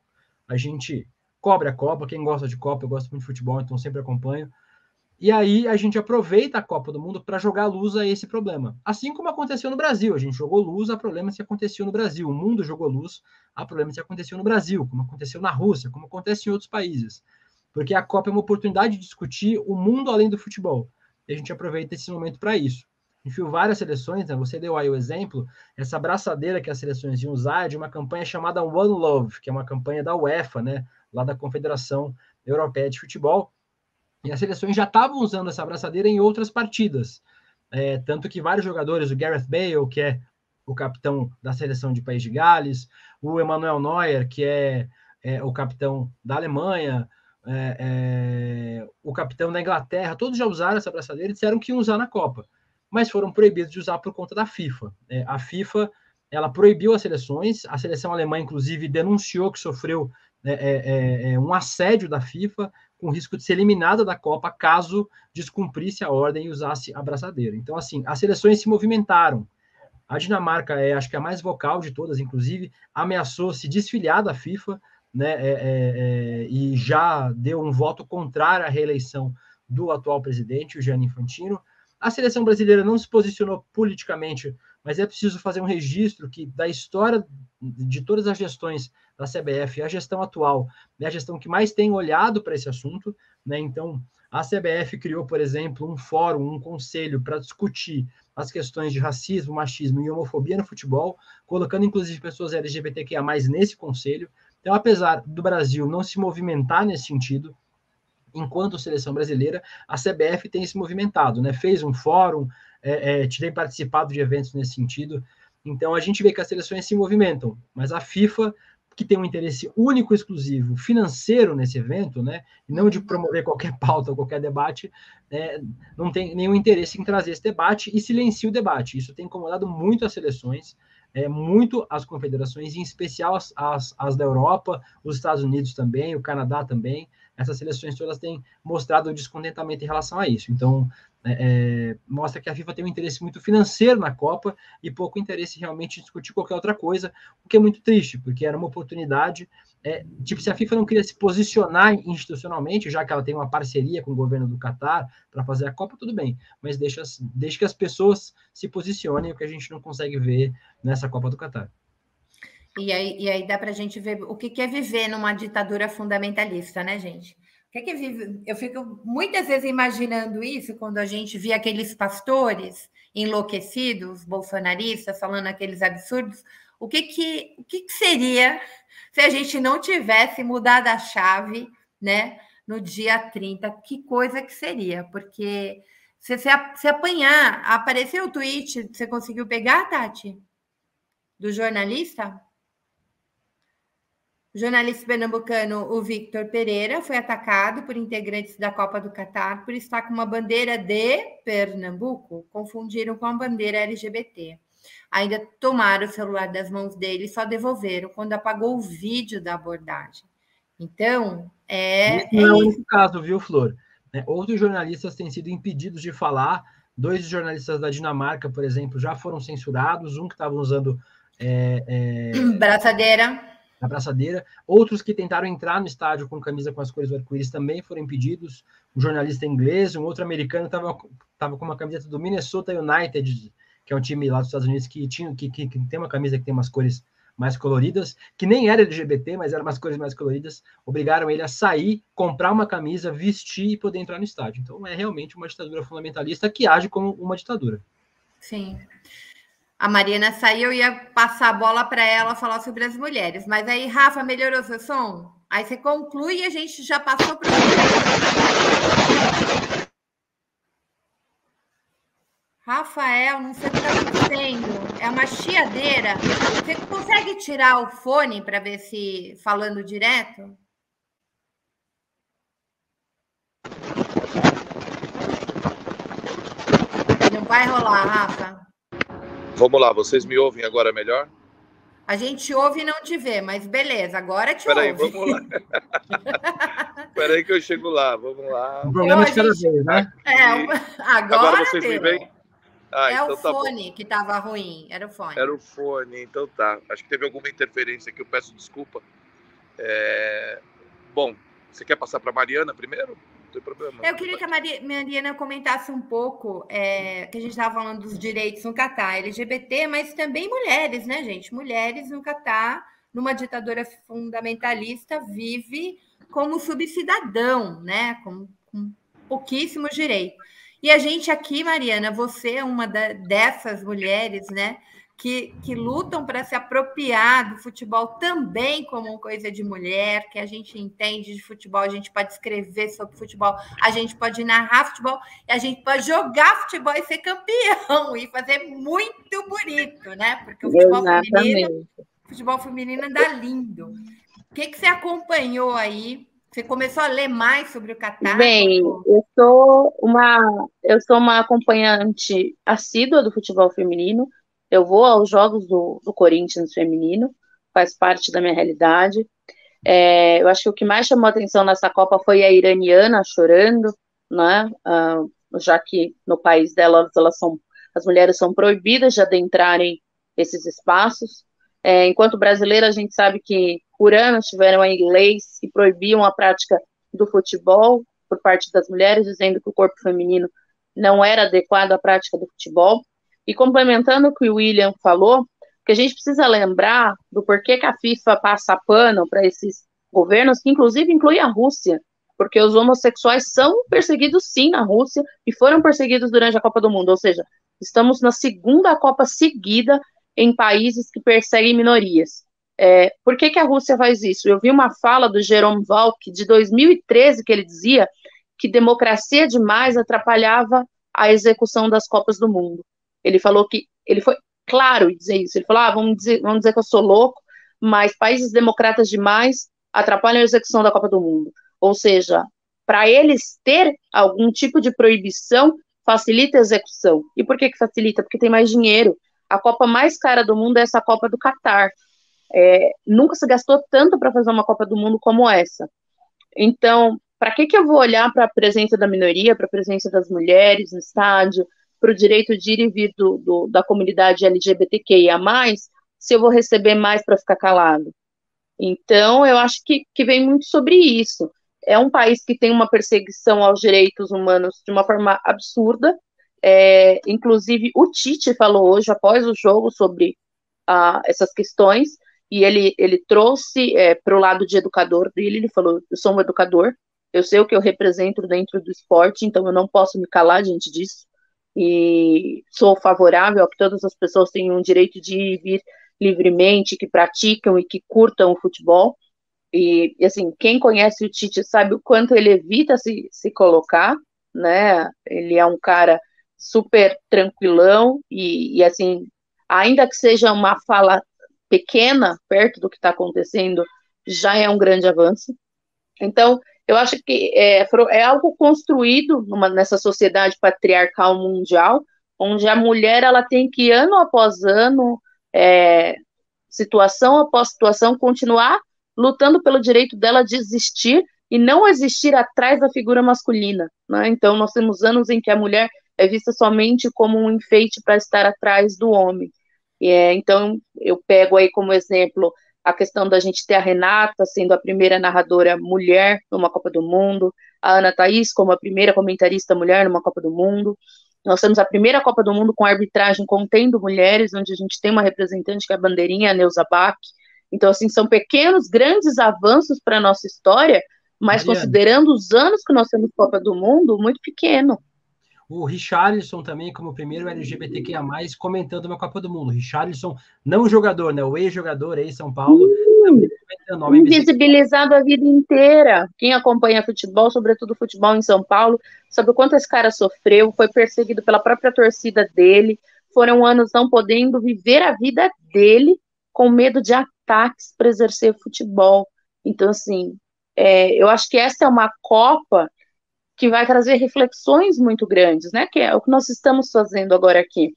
S3: A gente cobre a Copa, quem gosta de Copa, eu gosto muito de futebol, então sempre acompanho. E aí a gente aproveita a Copa do Mundo para jogar luz a esse problema. Assim como aconteceu no Brasil, a gente jogou luz a problemas que aconteciam no Brasil. O mundo jogou luz a problemas que aconteciam no Brasil, como aconteceu na Rússia, como acontece em outros países. Porque a Copa é uma oportunidade de discutir o mundo além do futebol. E a gente aproveita esse momento para isso. A gente viu várias seleções, né? Você deu aí o exemplo, essa braçadeira que as seleções iam usar é de uma campanha chamada One Love, que é uma campanha da UEFA, né? Lá da Confederação Europeia de Futebol. E as seleções já estavam usando essa abraçadeira em outras partidas. Tanto que vários jogadores, o Gareth Bale, que é o capitão da seleção de País de Gales, o Emmanuel Neuer, que é o capitão da Alemanha, o capitão da Inglaterra, todos já usaram essa abraçadeira e disseram que iam usar na Copa, mas foram proibidos de usar por conta da FIFA. A FIFA ela proibiu as seleções, a seleção alemã, inclusive, denunciou que sofreu um assédio da FIFA, com risco de ser eliminada da Copa caso descumprisse a ordem e usasse a abraçadeira. Então, assim, as seleções se movimentaram. A Dinamarca acho que a mais vocal de todas, inclusive, ameaçou se desfiliar da FIFA, né, e já deu um voto contrário à reeleição do atual presidente, o Gianni Infantino. A seleção brasileira não se posicionou politicamente, mas é preciso fazer um registro que da história de todas as gestões da CBF, a gestão atual é a gestão que mais tem olhado para esse assunto, né? Então, a CBF criou, por exemplo, um fórum, um conselho para discutir as questões de racismo, machismo e homofobia no futebol, colocando inclusive pessoas LGBTQIA+ nesse conselho. Então, apesar do Brasil não se movimentar nesse sentido, enquanto seleção brasileira, a CBF tem se movimentado, né? Fez um fórum, tem participado de eventos nesse sentido. Então, a gente vê que as seleções se movimentam, mas a FIFA, que tem um interesse único e exclusivo financeiro nesse evento, né? E não de promover qualquer pauta ou qualquer debate, não tem nenhum interesse em trazer esse debate e silencia o debate. Isso tem incomodado muito as seleções, muito as confederações, em especial as da Europa, os Estados Unidos também, o Canadá também. Essas seleções todas têm mostrado descontentamento em relação a isso. Então, mostra que a FIFA tem um interesse muito financeiro na Copa e pouco interesse realmente em discutir qualquer outra coisa, o que é muito triste, porque era uma oportunidade. Se a FIFA não queria se posicionar institucionalmente, já que ela tem uma parceria com o governo do Catar para fazer a Copa, tudo bem, mas deixa que as pessoas se posicionem, o que a gente não consegue ver nessa Copa do Catar.
S1: E aí dá para a gente ver o que é viver numa ditadura fundamentalista, né, gente? O que é viver? Eu fico muitas vezes imaginando isso quando a gente via aqueles pastores enlouquecidos, bolsonaristas, falando aqueles absurdos. O que seria se a gente não tivesse mudado a chave, né, no dia 30? Que coisa que seria? Porque se apanhar, apareceu o tweet, você conseguiu pegar, Tati? Do jornalista? O jornalista pernambucano, o Victor Pereira, foi atacado por integrantes da Copa do Catar por estar com uma bandeira de Pernambuco. Confundiram com a bandeira LGBT. Ainda tomaram o celular das mãos dele e só devolveram quando apagou o vídeo da abordagem. Então,
S3: Esse não é o único caso, viu, Flor? Outros jornalistas têm sido impedidos de falar. 2 jornalistas da Dinamarca, por exemplo, já foram censurados. Um que estava usando a braçadeira. Outros que tentaram entrar no estádio com camisa com as cores do arco-íris também foram impedidos. Um jornalista inglês, um outro americano estava com uma camiseta do Minnesota United, que é um time lá dos Estados Unidos que tem uma camisa que tem umas cores mais coloridas, que nem era LGBT, mas eram umas cores mais coloridas. Obrigaram ele a sair, comprar uma camisa, vestir e poder entrar no estádio. Então é realmente uma ditadura fundamentalista que age como uma ditadura.
S1: Sim. A Mariana saiu e ia passar a bola para ela falar sobre as mulheres. Mas aí, Rafa, melhorou seu som? Aí você conclui e a gente já passou para o... Rafael, não sei o que está acontecendo. É uma chiadeira. Você consegue tirar o fone para ver se falando direto? Não vai rolar, Rafa.
S2: Vamos lá, vocês me ouvem agora melhor?
S1: A gente ouve e não te vê, mas beleza, agora te ouve.
S2: Peraí, vamos lá. Peraí que eu chego lá, vamos lá.
S3: O problema é de cada vez, né?
S1: Agora
S2: vocês me veem?
S1: Então o fone que estava ruim, era o fone.
S2: Era o fone, então tá. Acho que teve alguma interferência aqui, eu peço desculpa. Bom, você quer passar para a Mariana primeiro? Não tem problema.
S1: Eu queria que a Mariana comentasse um pouco, que a gente estava falando dos direitos no Catar, LGBT, mas também mulheres, né, gente? Mulheres no Catar, numa ditadura fundamentalista, vive como subcidadão, né? Com pouquíssimos direitos. E a gente aqui, Mariana, você é uma dessas mulheres, né, que lutam para se apropriar do futebol também como uma coisa de mulher, que a gente entende de futebol, a gente pode escrever sobre futebol, a gente pode narrar futebol, e a gente pode jogar futebol e ser campeão, e fazer muito bonito, né? Porque o futebol feminino dá lindo. O que você acompanhou aí? Você começou a ler mais sobre o Catar?
S4: Bem, eu sou uma acompanhante assídua do futebol feminino. Eu vou aos jogos do Corinthians feminino, faz parte da minha realidade. Eu acho que o que mais chamou a atenção nessa Copa foi a iraniana chorando, né? Já que no país delas as mulheres são proibidas de adentrarem esses espaços. Enquanto brasileira, a gente sabe que por anos tiveram aí leis que proibiam a prática do futebol por parte das mulheres, dizendo que o corpo feminino não era adequado à prática do futebol. E complementando o que o William falou, que a gente precisa lembrar do porquê que a FIFA passa pano para esses governos, que inclusive inclui a Rússia, porque os homossexuais são perseguidos sim na Rússia e foram perseguidos durante a Copa do Mundo, ou seja, estamos na segunda Copa seguida em países que perseguem minorias. Por que a Rússia faz isso? Eu vi uma fala do Jerome Valk, de 2013, que ele dizia que democracia demais atrapalhava a execução das Copas do Mundo. Ele falou que, ele foi claro em dizer isso, ele falou, vamos dizer que eu sou louco, mas países democratas demais atrapalham a execução da Copa do Mundo. Ou seja, para eles ter algum tipo de proibição, facilita a execução. E por que facilita? Porque tem mais dinheiro. A Copa mais cara do mundo é essa Copa do Catar. Nunca se gastou tanto para fazer uma Copa do Mundo como essa. Então, para que eu vou olhar para a presença da minoria, para a presença das mulheres no estádio, para o direito de ir e vir da comunidade LGBTQIA+, se eu vou receber mais para ficar calado? Então, eu acho que vem muito sobre isso. É um país que tem uma perseguição aos direitos humanos de uma forma absurda. Inclusive, o Tite falou hoje, após o jogo, sobre essas questões, e ele trouxe para o lado de educador dele, ele falou, eu sou um educador, eu sei o que eu represento dentro do esporte, então eu não posso me calar diante disso, e sou favorável a que todas as pessoas tenham o direito de ir e vir livremente, que praticam e que curtam o futebol. E assim, quem conhece o Tite sabe o quanto ele evita se colocar, né? Ele é um cara super tranquilão e assim, ainda que seja uma fala pequena perto do que está acontecendo já é um grande avanço. Então, eu acho que é algo construído nessa sociedade patriarcal mundial, onde a mulher ela tem que, ano após ano, situação após situação, continuar lutando pelo direito dela de existir e não existir atrás da figura masculina, né? Então, nós temos anos em que a mulher é vista somente como um enfeite para estar atrás do homem. Então, eu pego aí como exemplo a questão da gente ter a Renata sendo a primeira narradora mulher numa Copa do Mundo, a Ana Thaís como a primeira comentarista mulher numa Copa do Mundo. Nós temos a primeira Copa do Mundo com arbitragem contendo mulheres, onde a gente tem uma representante que é a bandeirinha, a Neuza Bach. Então, assim, são pequenos, grandes avanços para a nossa história, mas
S3: Mariana,
S4: considerando os anos que nós temos Copa do Mundo, muito pequeno.
S3: O Richarlison também, como primeiro LGBTQIA+, comentando uma Copa do Mundo. Richarlison, não o jogador, né? O ex-jogador, ex-São Paulo.
S4: Invisibilizado a vida inteira. Quem acompanha futebol, sobretudo futebol em São Paulo, sabe o quanto esse cara sofreu, foi perseguido pela própria torcida dele, foram anos não podendo viver a vida dele com medo de ataques para exercer futebol. Então, assim, eu acho que essa é uma Copa que vai trazer reflexões muito grandes, né? Que é o que nós estamos fazendo agora aqui.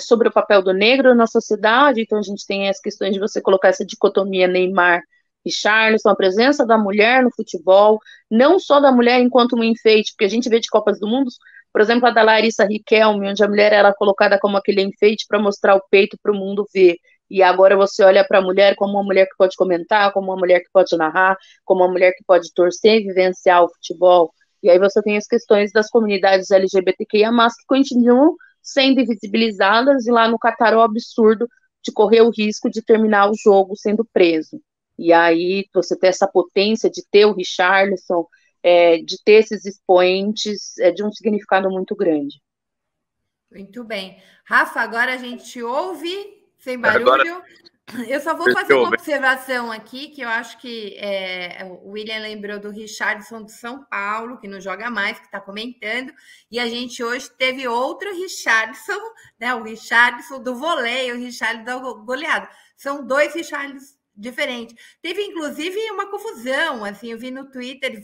S4: Sobre o papel do negro na sociedade, então a gente tem as questões de você colocar essa dicotomia Neymar e Richarlison, a presença da mulher no futebol, não só da mulher enquanto um enfeite, porque a gente vê de Copas do Mundo, por exemplo, a da Larissa Riquelme, onde a mulher era colocada como aquele enfeite para mostrar o peito para o mundo ver, e agora você olha para a mulher como uma mulher que pode comentar, como uma mulher que pode narrar, como uma mulher que pode torcer e vivenciar o futebol, e aí você tem as questões das comunidades LGBTQIA+, que continuam sendo invisibilizadas, e lá no Catar o absurdo de correr o risco de terminar o jogo sendo preso. E aí você ter essa potência de ter o Richarlison, de ter esses expoentes, de um significado muito grande.
S1: Muito bem. Rafa, agora a gente ouve sem barulho. Eu só vou fazer uma observação aqui, que eu acho que o William lembrou do Richarlison do São Paulo, que não joga mais, que está comentando, e a gente hoje teve outro Richarlison, né? O Richarlison do vôlei, o Richarlison do goleado. São dois Richarlisons diferentes. Teve, inclusive, uma confusão, assim, eu vi no Twitter,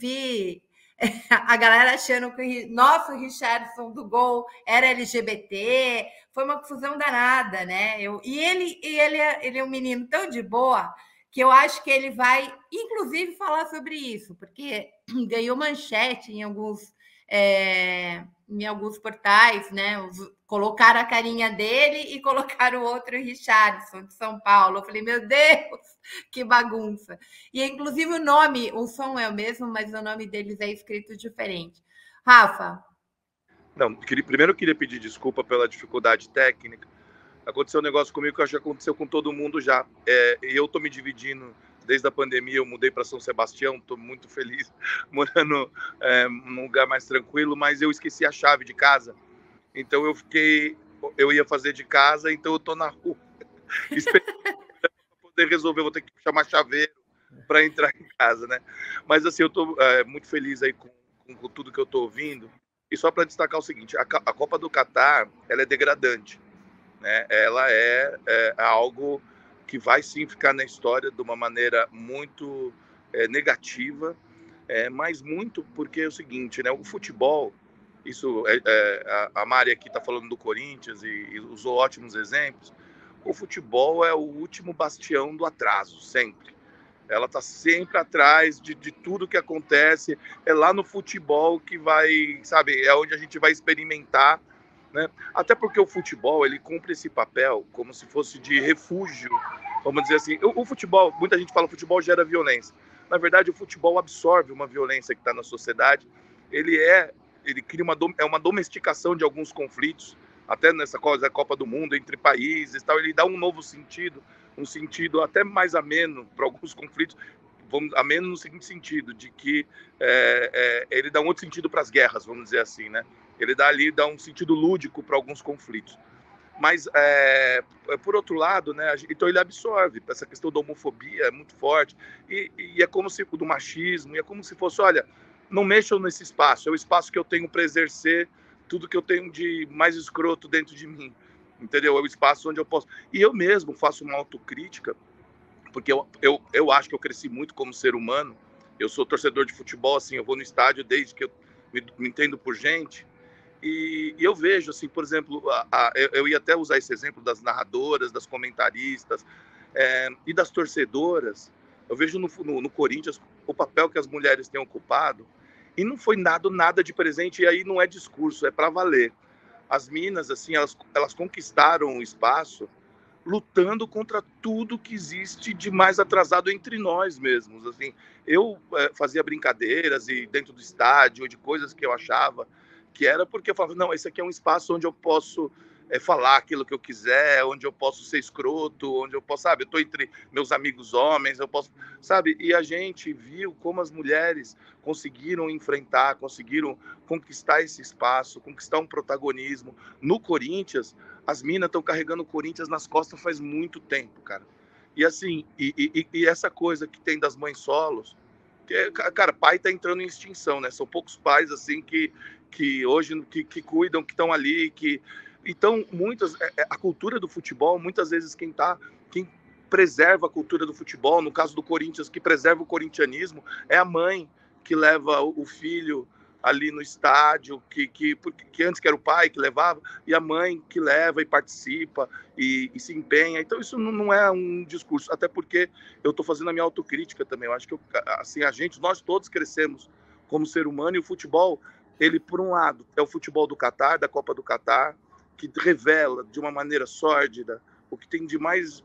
S1: a galera achando que o nosso Richarlison do gol era LGBT, foi uma confusão danada, né? Ele é um menino tão de boa que eu acho que ele vai, inclusive, falar sobre isso, porque ganhou manchete em alguns portais, né? Colocaram a carinha dele e colocaram o outro Richarlison de São Paulo. Eu falei, meu Deus, que bagunça. E, inclusive, o som é o mesmo, mas o nome deles é escrito diferente. Rafa?
S2: Não, primeiro eu queria pedir desculpa pela dificuldade técnica. Aconteceu um negócio comigo que eu acho que aconteceu com todo mundo já. E eu estou me dividindo desde a pandemia, eu mudei para São Sebastião, estou muito feliz, morando num lugar mais tranquilo, mas eu esqueci a chave de casa. Então eu ia fazer de casa, então eu estou na rua. Esperando para poder resolver, vou ter que chamar chaveiro para entrar em casa, né? Mas assim, eu estou muito feliz aí com tudo que eu estou ouvindo. E só para destacar o seguinte, a Copa do Catar, ela é degradante, né? Ela é algo que vai sim ficar na história de uma maneira muito negativa, mas muito porque é o seguinte, né? O futebol, isso a Mari aqui está falando do Corinthians e usou ótimos exemplos. O futebol é o último bastião do atraso, sempre. Ela está sempre atrás de tudo que acontece. É lá no futebol que vai, sabe, é onde a gente vai experimentar, né? Até porque o futebol, ele cumpre esse papel como se fosse de refúgio, vamos dizer assim. O futebol, muita gente fala que o futebol gera violência. Na verdade, o futebol absorve uma violência que está na sociedade. Ele cria uma domesticação de alguns conflitos, até nessa Copa do Mundo, entre países, tal. Ele dá um novo sentido, um sentido até mais ameno para alguns conflitos, ameno no seguinte sentido, de que ele dá um outro sentido para as guerras, vamos dizer assim, né? Ele dá um sentido lúdico para alguns conflitos. Mas, por outro lado, né, então ele absorve. Essa questão da homofobia é muito forte, e é como se, do machismo, e é como se fosse, olha, não mexam nesse espaço, é o espaço que eu tenho para exercer tudo que eu tenho de mais escroto dentro de mim, entendeu? É o espaço onde eu posso... E eu mesmo faço uma autocrítica, porque eu acho que eu cresci muito como ser humano. Eu sou torcedor de futebol, assim, eu vou no estádio desde que eu me entendo por gente. E eu vejo, assim, por exemplo, eu ia até usar esse exemplo das narradoras, das comentaristas e das torcedoras. Eu vejo no Corinthians o papel que as mulheres têm ocupado e não foi nada de presente, e aí não é discurso, é para valer. As minas, assim, elas conquistaram o espaço lutando contra tudo que existe de mais atrasado entre nós mesmos. Assim, eu fazia brincadeiras e dentro do estádio, de coisas que eu achava que era porque eu falava, não, esse aqui é um espaço onde eu posso falar aquilo que eu quiser, onde eu posso ser escroto, onde eu posso, sabe, eu estou entre meus amigos homens, eu posso, sabe, e a gente viu como as mulheres conseguiram enfrentar, conseguiram conquistar esse espaço, conquistar um protagonismo. No Corinthians, as minas estão carregando o Corinthians nas costas faz muito tempo, cara. E assim, e essa coisa que tem das mães solos, que, cara, pai tá entrando em extinção, né? São poucos pais, assim, que hoje que cuidam, que estão ali, que... Então, a cultura do futebol, muitas vezes quem preserva a cultura do futebol, no caso do Corinthians, que preserva o corintianismo, é a mãe que leva o filho ali no estádio, que antes que era o pai que levava, e a mãe que leva e participa e se empenha. Então, isso não é um discurso, até porque eu estou fazendo a minha autocrítica também. Eu acho que assim, nós todos crescemos como ser humano, e o futebol, ele, por um lado, é o futebol do Catar, da Copa do Catar, que revela de uma maneira sórdida o que tem de mais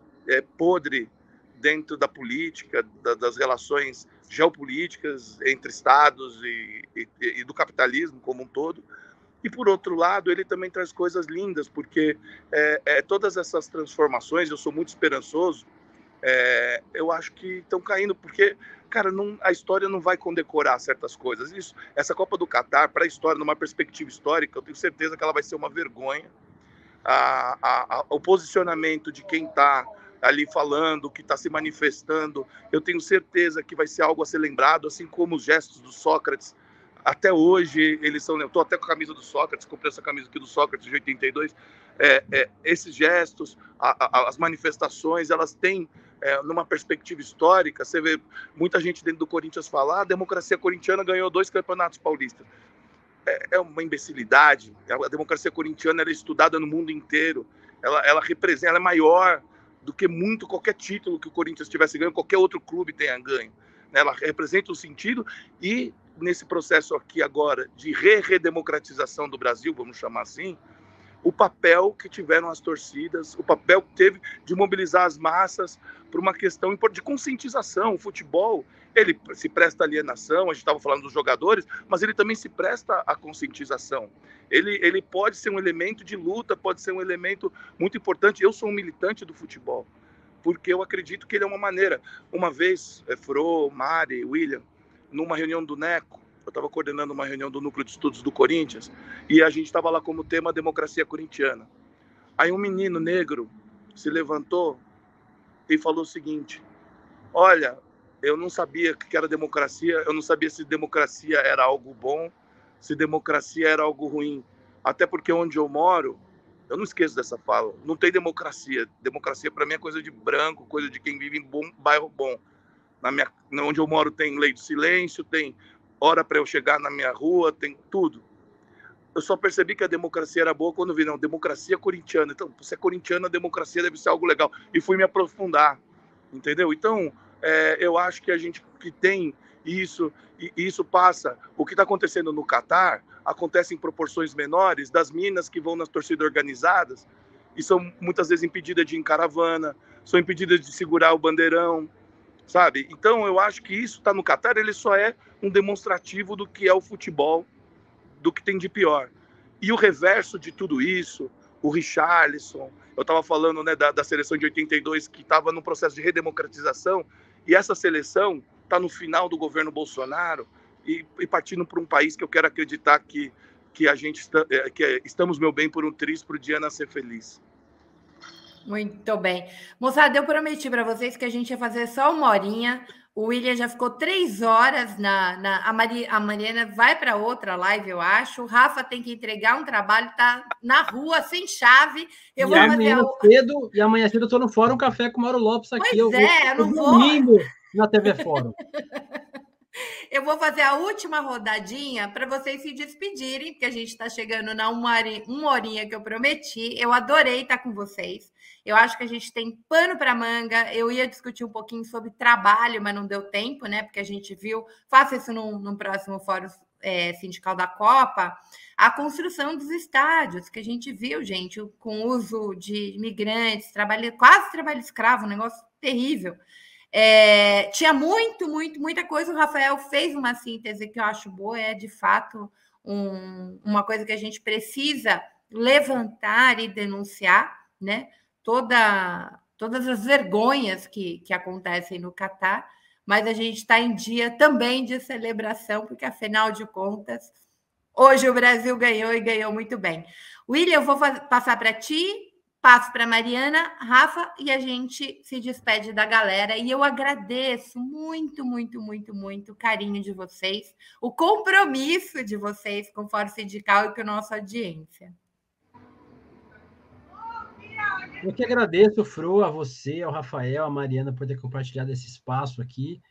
S2: podre dentro da política, das relações geopolíticas entre estados e do capitalismo como um todo. E, por outro lado, ele também traz coisas lindas, porque todas essas transformações, eu sou muito esperançoso, eu acho que estão caindo, porque, cara, a história não vai condecorar certas coisas. Essa Copa do Catar, para a história, numa perspectiva histórica, eu tenho certeza que ela vai ser uma vergonha. O posicionamento de quem está ali falando, que está se manifestando, eu tenho certeza que vai ser algo a ser lembrado, assim como os gestos do Sócrates. Até hoje, eles são... Eu estou até com a camisa do Sócrates, comprei essa camisa aqui do Sócrates de 82. Esses gestos, as manifestações, elas têm, numa perspectiva histórica, você vê muita gente dentro do Corinthians falar, a democracia corintiana ganhou 2 campeonatos paulistas. É uma imbecilidade. A democracia corintiana é estudada no mundo inteiro. Ela representa, ela é maior do que qualquer título que o Corinthians tivesse ganho, qualquer outro clube tenha ganho. Ela representa o sentido, e nesse processo aqui agora de redemocratização do Brasil, vamos chamar assim, o papel que tiveram as torcidas, o papel que teve de mobilizar as massas por uma questão de conscientização. O futebol, ele se presta à alienação, a gente estava falando dos jogadores, mas ele também se presta à conscientização. Ele pode ser um elemento de luta, pode ser um elemento muito importante. Eu sou um militante do futebol, porque eu acredito que ele é uma maneira. Uma vez, Fro, Mari, William, numa reunião do NECO, eu estava coordenando uma reunião do Núcleo de Estudos do Corinthians, e a gente estava lá como tema a democracia corintiana. Aí um menino negro se levantou e falou o seguinte: olha, eu não sabia o que era democracia, eu não sabia se democracia era algo bom, se democracia era algo ruim. Até porque onde eu moro, eu não esqueço dessa fala, não tem democracia. Democracia para mim é coisa de branco, coisa de quem vive em bairro bom. Onde eu moro tem lei do silêncio, tem hora para eu chegar na minha rua, tem tudo. Eu só percebi que a democracia era boa quando vi, não, democracia corintiana. Então, se é corintiana, a democracia deve ser algo legal. E fui me aprofundar, entendeu? Então, eu acho que a gente que tem isso, e isso passa... O que está acontecendo no Catar acontece em proporções menores, das minas que vão nas torcidas organizadas e são muitas vezes impedidas de ir em caravana, são impedidas de segurar o bandeirão, sabe? Então, eu acho que isso está no Catar, ele só é um demonstrativo do que é o futebol, do que tem de pior. E o reverso de tudo isso, o Richarlison, eu estava falando, né, da seleção de 82, que estava no processo de redemocratização, e essa seleção está no final do governo Bolsonaro e partindo para um país que eu quero acreditar que a gente estamos, meu bem, por um triz para o Diana ser feliz.
S1: Muito bem. Moçada, eu prometi para vocês que a gente ia fazer só 1 horinha, O William já ficou 3 horas a Mariana vai para outra live, eu acho. O Rafa tem que entregar um trabalho, tá na rua, sem chave.
S3: E amanhã cedo eu estou no Fórum Café com o Mauro Lopes aqui.
S1: Eu não vou
S3: na TV Fórum.
S1: Eu vou fazer a última rodadinha para vocês se despedirem, porque a gente está chegando na uma horinha que eu prometi. Eu adorei estar com vocês. Eu acho que a gente tem pano para manga. Eu ia discutir um pouquinho sobre trabalho, mas não deu tempo, né? Porque a gente viu, faça isso num próximo Fórum Sindical da Copa, a construção dos estádios, que a gente viu, gente, com uso de imigrantes, quase trabalho escravo, um negócio terrível. Tinha muita coisa. O Rafael fez uma síntese que eu acho boa, de fato uma coisa que a gente precisa levantar e denunciar, né? Todas as vergonhas que acontecem no Catar, mas a gente está em dia também de celebração, porque afinal de contas, hoje o Brasil ganhou e ganhou muito bem. William, eu vou passar para ti. Passo para a Mariana, Rafa, e a gente se despede da galera. E eu agradeço muito o carinho de vocês, o compromisso de vocês com o Fórum Sindical e com a nossa audiência.
S3: Eu que agradeço, Fro, a você, ao Rafael, a Mariana, por ter compartilhado esse espaço aqui.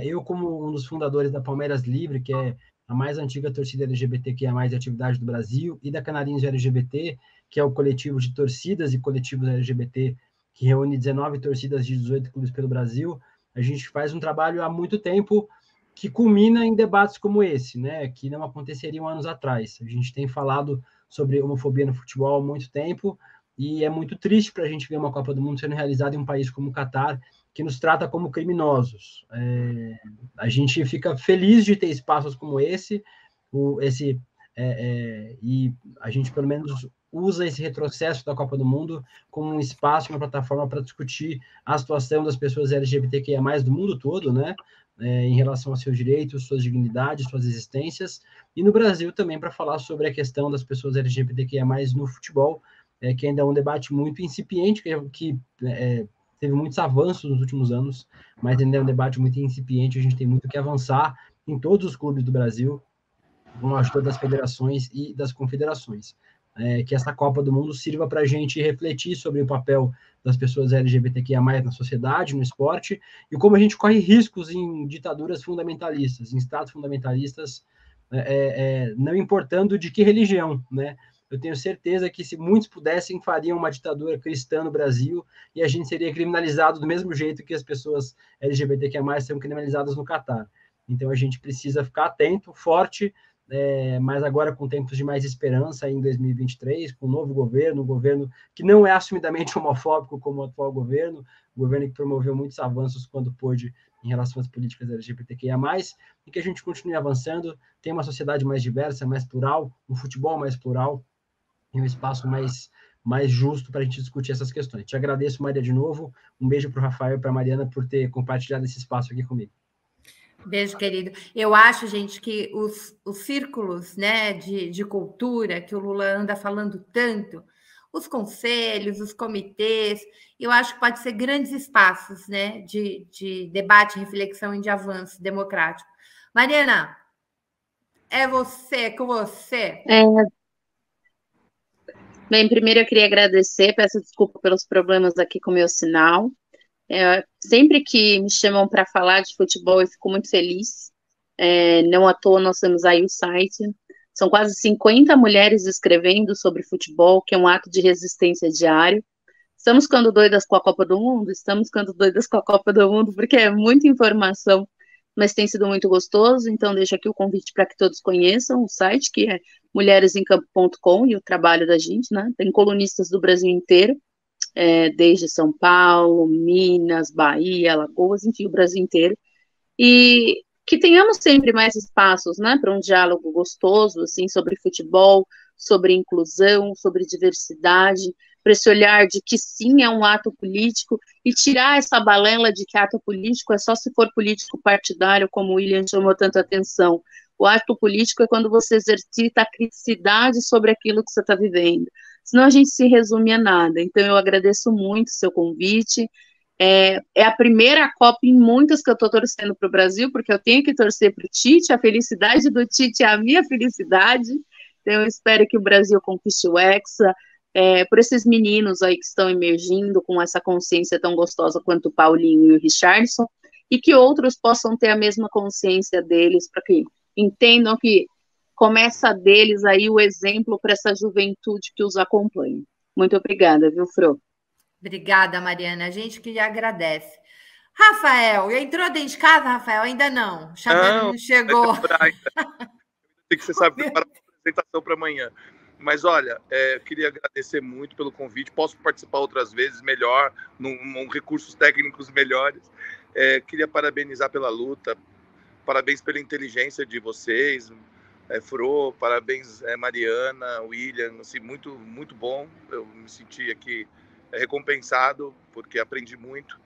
S3: Eu, como um dos fundadores da Palmeiras Livre, que é a mais antiga torcida LGBTQIA+, de atividade do Brasil, e da Canarinhos LGBT, que é o coletivo de torcidas e coletivos LGBT, que reúne 19 torcidas de 18 clubes pelo Brasil. A gente faz um trabalho há muito tempo que culmina em debates como esse, né, que não aconteceriam anos atrás. A gente tem falado sobre homofobia no futebol há muito tempo, e é muito triste para a gente ver uma Copa do Mundo sendo realizada em um país como o Catar, que nos trata como criminosos. A gente fica feliz de ter espaços como esse, e a gente, pelo menos, usa esse retrocesso da Copa do Mundo como um espaço, uma plataforma para discutir a situação das pessoas LGBTQIA+, do mundo todo, né? Em relação aos seus direitos, suas dignidades, suas existências, e no Brasil também para falar sobre a questão das pessoas LGBTQIA+, no futebol, que ainda é um debate muito incipiente, que teve muitos avanços nos últimos anos, mas ainda é um debate muito incipiente. A gente tem muito que avançar em todos os clubes do Brasil, com a ajuda das federações e das confederações. Que essa Copa do Mundo sirva para a gente refletir sobre o papel das pessoas LGBTQIA+, na sociedade, no esporte, e como a gente corre riscos em ditaduras fundamentalistas, em estados fundamentalistas, não importando de que religião, né? Eu tenho certeza que, se muitos pudessem, fariam uma ditadura cristã no Brasil, e a gente seria criminalizado do mesmo jeito que as pessoas LGBTQIA+, são criminalizadas no Catar. Então a gente precisa ficar atento, forte, mas agora com tempos de mais esperança em 2023, com um novo governo, um governo que não é assumidamente homofóbico como o atual governo, um governo que promoveu muitos avanços quando pôde em relação às políticas LGBTQIA+, e que a gente continue avançando, tem uma sociedade mais diversa, mais plural, um futebol mais plural, e um espaço mais justo para a gente discutir essas questões. Te agradeço, Maria, de novo, um beijo para o Rafael e para a Mariana por ter compartilhado esse espaço aqui comigo.
S1: Beijo, querido. Eu acho, gente, que os círculos, né, de cultura que o Lula anda falando tanto, os conselhos, os comitês, eu acho que pode ser grandes espaços, né, de debate, reflexão e de avanço democrático. Mariana, com você.
S4: Bem, primeiro eu queria agradecer, peço desculpa pelos problemas aqui com o meu sinal. Sempre que me chamam para falar de futebol, eu fico muito feliz. Não à toa nós temos aí o site. São quase 50 mulheres escrevendo sobre futebol, que é um ato de resistência diário. Estamos ficando doidas com a Copa do Mundo? Estamos ficando doidas com a Copa do Mundo, porque é muita informação, mas tem sido muito gostoso. Então deixo aqui o convite para que todos conheçam o site, que é mulheresemcampo.com, e o trabalho da gente, né? Tem colunistas do Brasil inteiro, desde São Paulo, Minas, Bahia, Alagoas, enfim, o Brasil inteiro, e que tenhamos sempre mais espaços, né, para um diálogo gostoso, assim, sobre futebol, sobre inclusão, sobre diversidade, para esse olhar de que sim, é um ato político, e tirar essa balela de que ato político é só se for político partidário, como o William chamou tanta atenção. O ato político é quando você exercita a criticidade sobre aquilo que você está vivendo. Senão a gente se resume a nada. Então eu agradeço muito o seu convite, É a primeira Copa em muitas que eu estou torcendo para o Brasil, porque eu tenho que torcer para o Tite, a felicidade do Tite é a minha felicidade, então eu espero que o Brasil conquiste o Hexa, por esses meninos aí que estão emergindo com essa consciência tão gostosa quanto o Paulinho e o Richarlison, e que outros possam ter a mesma consciência deles, para que entendam que começa deles aí o exemplo para essa juventude que os acompanha. Muito obrigada, viu, Fro?
S1: Obrigada, Mariana. A gente que lhe agradece. Rafael, entrou dentro de casa, Rafael? Ainda não. O Chaveiro não chegou.
S2: Tem que você sabe preparar uma apresentação para amanhã. Mas olha, queria agradecer muito pelo convite. Posso participar outras vezes, melhor, num recursos técnicos melhores. Queria parabenizar pela luta. Parabéns pela inteligência de vocês, Fro, parabéns, Mariana, William, assim, muito, muito bom. Eu me senti aqui recompensado, porque aprendi muito.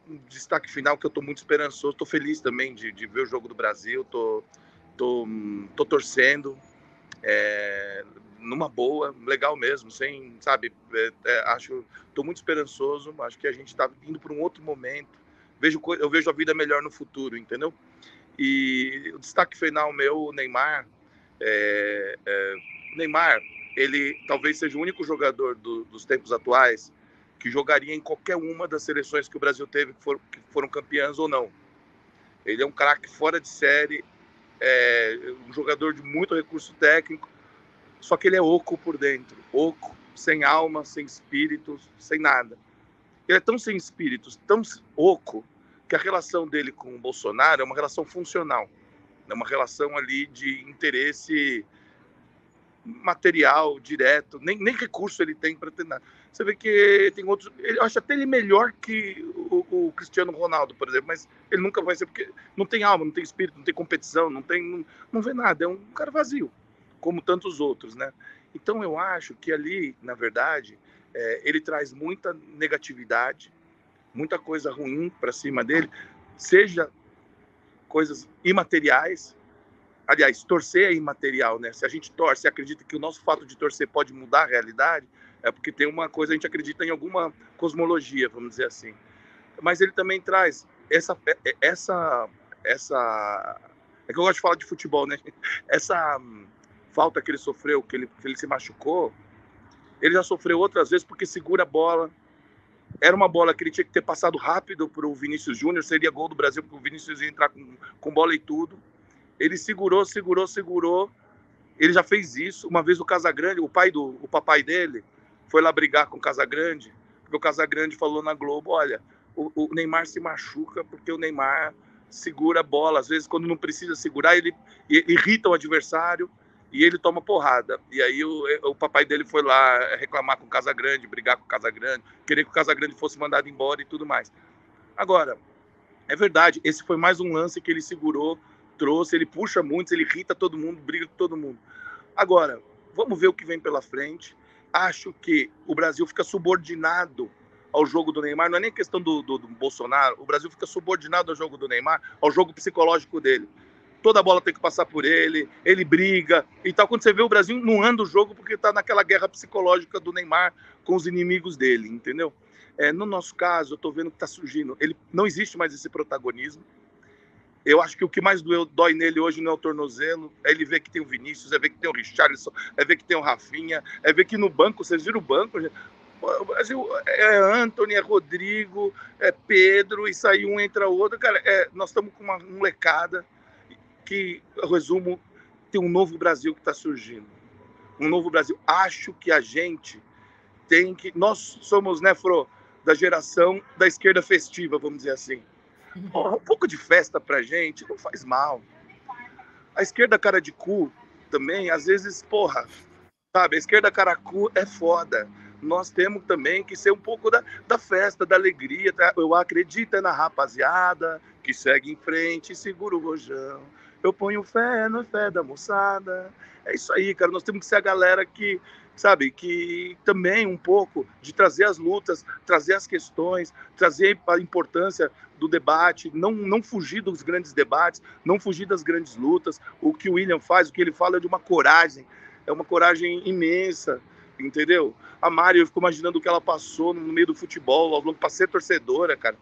S2: Um destaque final que eu estou muito esperançoso, estou feliz também de ver o jogo do Brasil, tô torcendo, numa boa, legal mesmo, sem, sabe, estou muito esperançoso, acho que a gente está indo para um outro momento, eu vejo a vida melhor no futuro, entendeu? E o destaque final meu, o Neymar, Neymar, ele talvez seja o único jogador dos tempos atuais que jogaria em qualquer uma das seleções que o Brasil teve, que foram campeãs ou não. Ele é um craque fora de série, um jogador de muito recurso técnico, só que ele é oco por dentro, oco, sem alma, sem espírito, sem nada. Ele é tão sem espírito, tão oco, que a relação dele com o Bolsonaro é uma relação funcional, é uma relação ali de interesse material, direto, nem recurso ele tem para ter nada. Você vê que tem outros... Eu acho até ele melhor que o Cristiano Ronaldo, por exemplo, mas ele nunca vai ser, porque não tem alma, não tem espírito, não tem competição, não vê nada, é um cara vazio, como tantos outros, né? Então eu acho que ali, na verdade, ele traz muita negatividade, muita coisa ruim para cima dele, seja coisas imateriais. Aliás, torcer é imaterial, né? Se a gente torce e acredita que o nosso fato de torcer pode mudar a realidade, é porque tem uma coisa, a gente acredita em alguma cosmologia, vamos dizer assim. Mas ele também traz essa é que eu gosto de falar de futebol, né? Essa falta que ele sofreu, que ele se machucou, ele já sofreu outras vezes porque segura a bola. Era uma bola que ele tinha que ter passado rápido para o Vinícius Júnior, seria gol do Brasil, porque o Vinícius ia entrar com bola e tudo. Ele segurou. Ele já fez isso. Uma vez o Casagrande, o papai dele, foi lá brigar com o Casagrande, porque o Casagrande falou na Globo, olha, o Neymar se machuca porque o Neymar segura a bola. Às vezes, quando não precisa segurar, ele irrita o adversário e ele toma porrada. E aí o papai dele foi lá reclamar com o Casagrande, brigar com o Casagrande, querer que o Casagrande fosse mandado embora e tudo mais. Agora, é verdade, esse foi mais um lance que ele segurou, trouxe, ele puxa muito, ele irrita todo mundo, briga com todo mundo. Agora, vamos ver o que vem pela frente. Acho que o Brasil fica subordinado ao jogo do Neymar, não é nem questão do Bolsonaro, o Brasil fica subordinado ao jogo do Neymar, ao jogo psicológico dele. Toda a bola tem que passar por ele briga e tal. Quando você vê, o Brasil não anda o jogo porque está naquela guerra psicológica do Neymar com os inimigos dele, entendeu? No nosso caso, eu estou vendo que está surgindo, não existe mais esse protagonismo. Eu acho que o que mais dói nele hoje não é o tornozelo, é ele ver que tem o Vinícius, é ver que tem o Richarlison, é ver que tem o Rafinha, é ver que no banco, vocês viram o banco, gente? O Brasil é Antony, é Rodrigo, é Pedro, e sai um, entra outro. Cara, nós estamos com uma molecada que, eu resumo, tem um novo Brasil que está surgindo. Um novo Brasil. Acho que a gente tem que... Nós somos, né, Fro, da geração da esquerda festiva, vamos dizer assim. Um pouco de festa pra gente não faz mal. A esquerda cara de cu também, às vezes, porra, sabe? A esquerda cara cu é foda. Nós temos também que ser um pouco da festa, da alegria. Tá? Eu acredito na rapaziada que segue em frente e segura o rojão. Eu ponho fé na fé da moçada. É isso aí, cara. Nós temos que ser a galera que, sabe, que também um pouco de trazer as lutas, trazer as questões, trazer a importância do debate, não fugir dos grandes debates, não fugir das grandes lutas. O que o William faz, o que ele fala é de uma coragem, é uma coragem imensa. entendeu? A Mari, eu fico imaginando o que ela passou no meio do futebol, para ser torcedora, cara.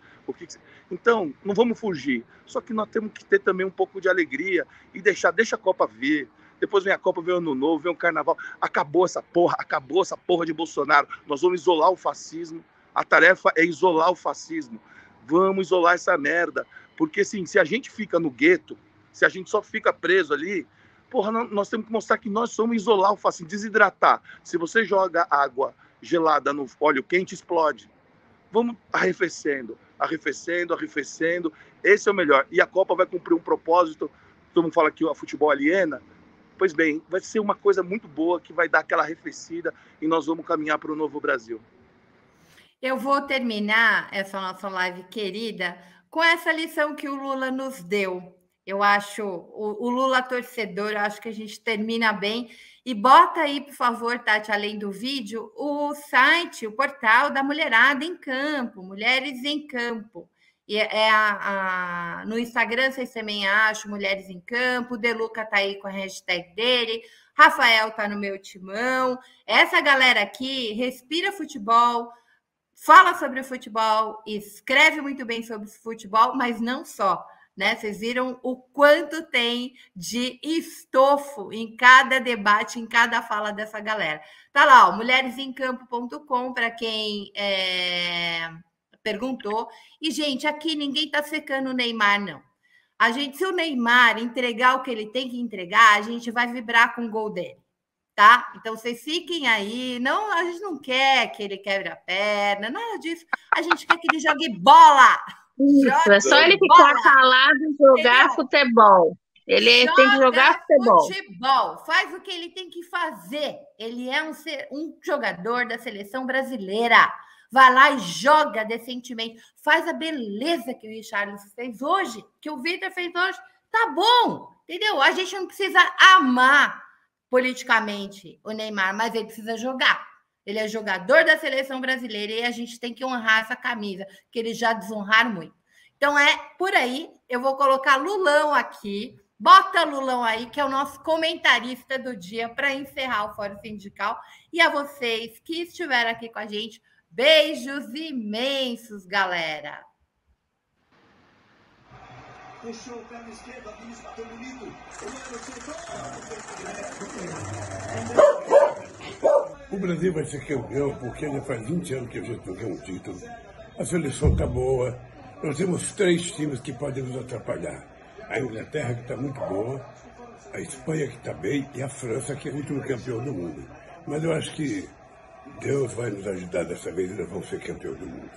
S2: Então, não vamos fugir. Só que nós temos que ter também um pouco de alegria e deixa a Copa vir. Depois vem a Copa, vem o Ano Novo, vem o Carnaval. Acabou essa porra de Bolsonaro. Nós vamos isolar o fascismo. A tarefa é isolar o fascismo. Vamos isolar essa merda. Porque, assim, se a gente fica no gueto, se a gente só fica preso ali, porra, nós temos que mostrar que nós somos isolar o fascismo, desidratar. Se você joga água gelada no óleo quente, explode. Vamos arrefecendo. Esse é o melhor. E a Copa vai cumprir um propósito. Todo mundo fala que o futebol aliena. Pois bem, vai ser uma coisa muito boa que vai dar aquela arrefecida e nós vamos caminhar para o novo Brasil.
S1: Eu vou terminar essa nossa live querida com essa lição que o Lula nos deu. Eu acho, o Lula torcedor, eu acho que a gente termina bem. E bota aí, por favor, Tati, além do vídeo, o site, o portal da Mulherada em Campo, Mulheres em Campo. E no Instagram vocês também acham Mulheres em Campo, o Deluca tá aí com a hashtag dele, Rafael tá no meu timão. Essa galera aqui respira futebol, fala sobre o futebol, escreve muito bem sobre o futebol, mas não só, né? Vocês viram o quanto tem de estofo em cada debate, em cada fala dessa galera. Tá lá, ó, mulheresemcampo.com, para quem perguntou. E, gente, aqui ninguém tá secando o Neymar, não. Se o Neymar entregar o que ele tem que entregar, a gente vai vibrar com o gol dele, tá? Então, vocês fiquem aí. Não, a gente não quer que ele quebre a perna, nada disso. A gente quer que ele jogue bola.
S4: Isso, é só ele ficar calado e jogar futebol. Ele tem que jogar futebol.
S1: Faz o que ele tem que fazer. Ele é um jogador da seleção brasileira. Vai lá e joga decentemente. Faz a beleza que o Richarlison fez hoje, que o Vitor fez hoje. Tá bom, entendeu? A gente não precisa amar politicamente o Neymar, mas ele precisa jogar. Ele é jogador da seleção brasileira e a gente tem que honrar essa camisa, que eles já desonraram muito. Então, é por aí. Eu vou colocar Lulão aqui. Bota Lulão aí, que é o nosso comentarista do dia, para encerrar o Fórum Sindical. E a vocês que estiveram aqui com a gente, beijos imensos, galera.
S6: Puxou o pé na esquerda, Vinícius bateu bonito.
S7: O Brasil vai ser campeão porque já faz 20 anos que a gente não ganha um título. A seleção está boa. Nós temos 3 times que podem nos atrapalhar. A Inglaterra, que está muito boa, a Espanha, que está bem, e a França, que é o último campeão do mundo. Mas eu acho que Deus vai nos ajudar dessa vez e nós vamos ser campeão do mundo.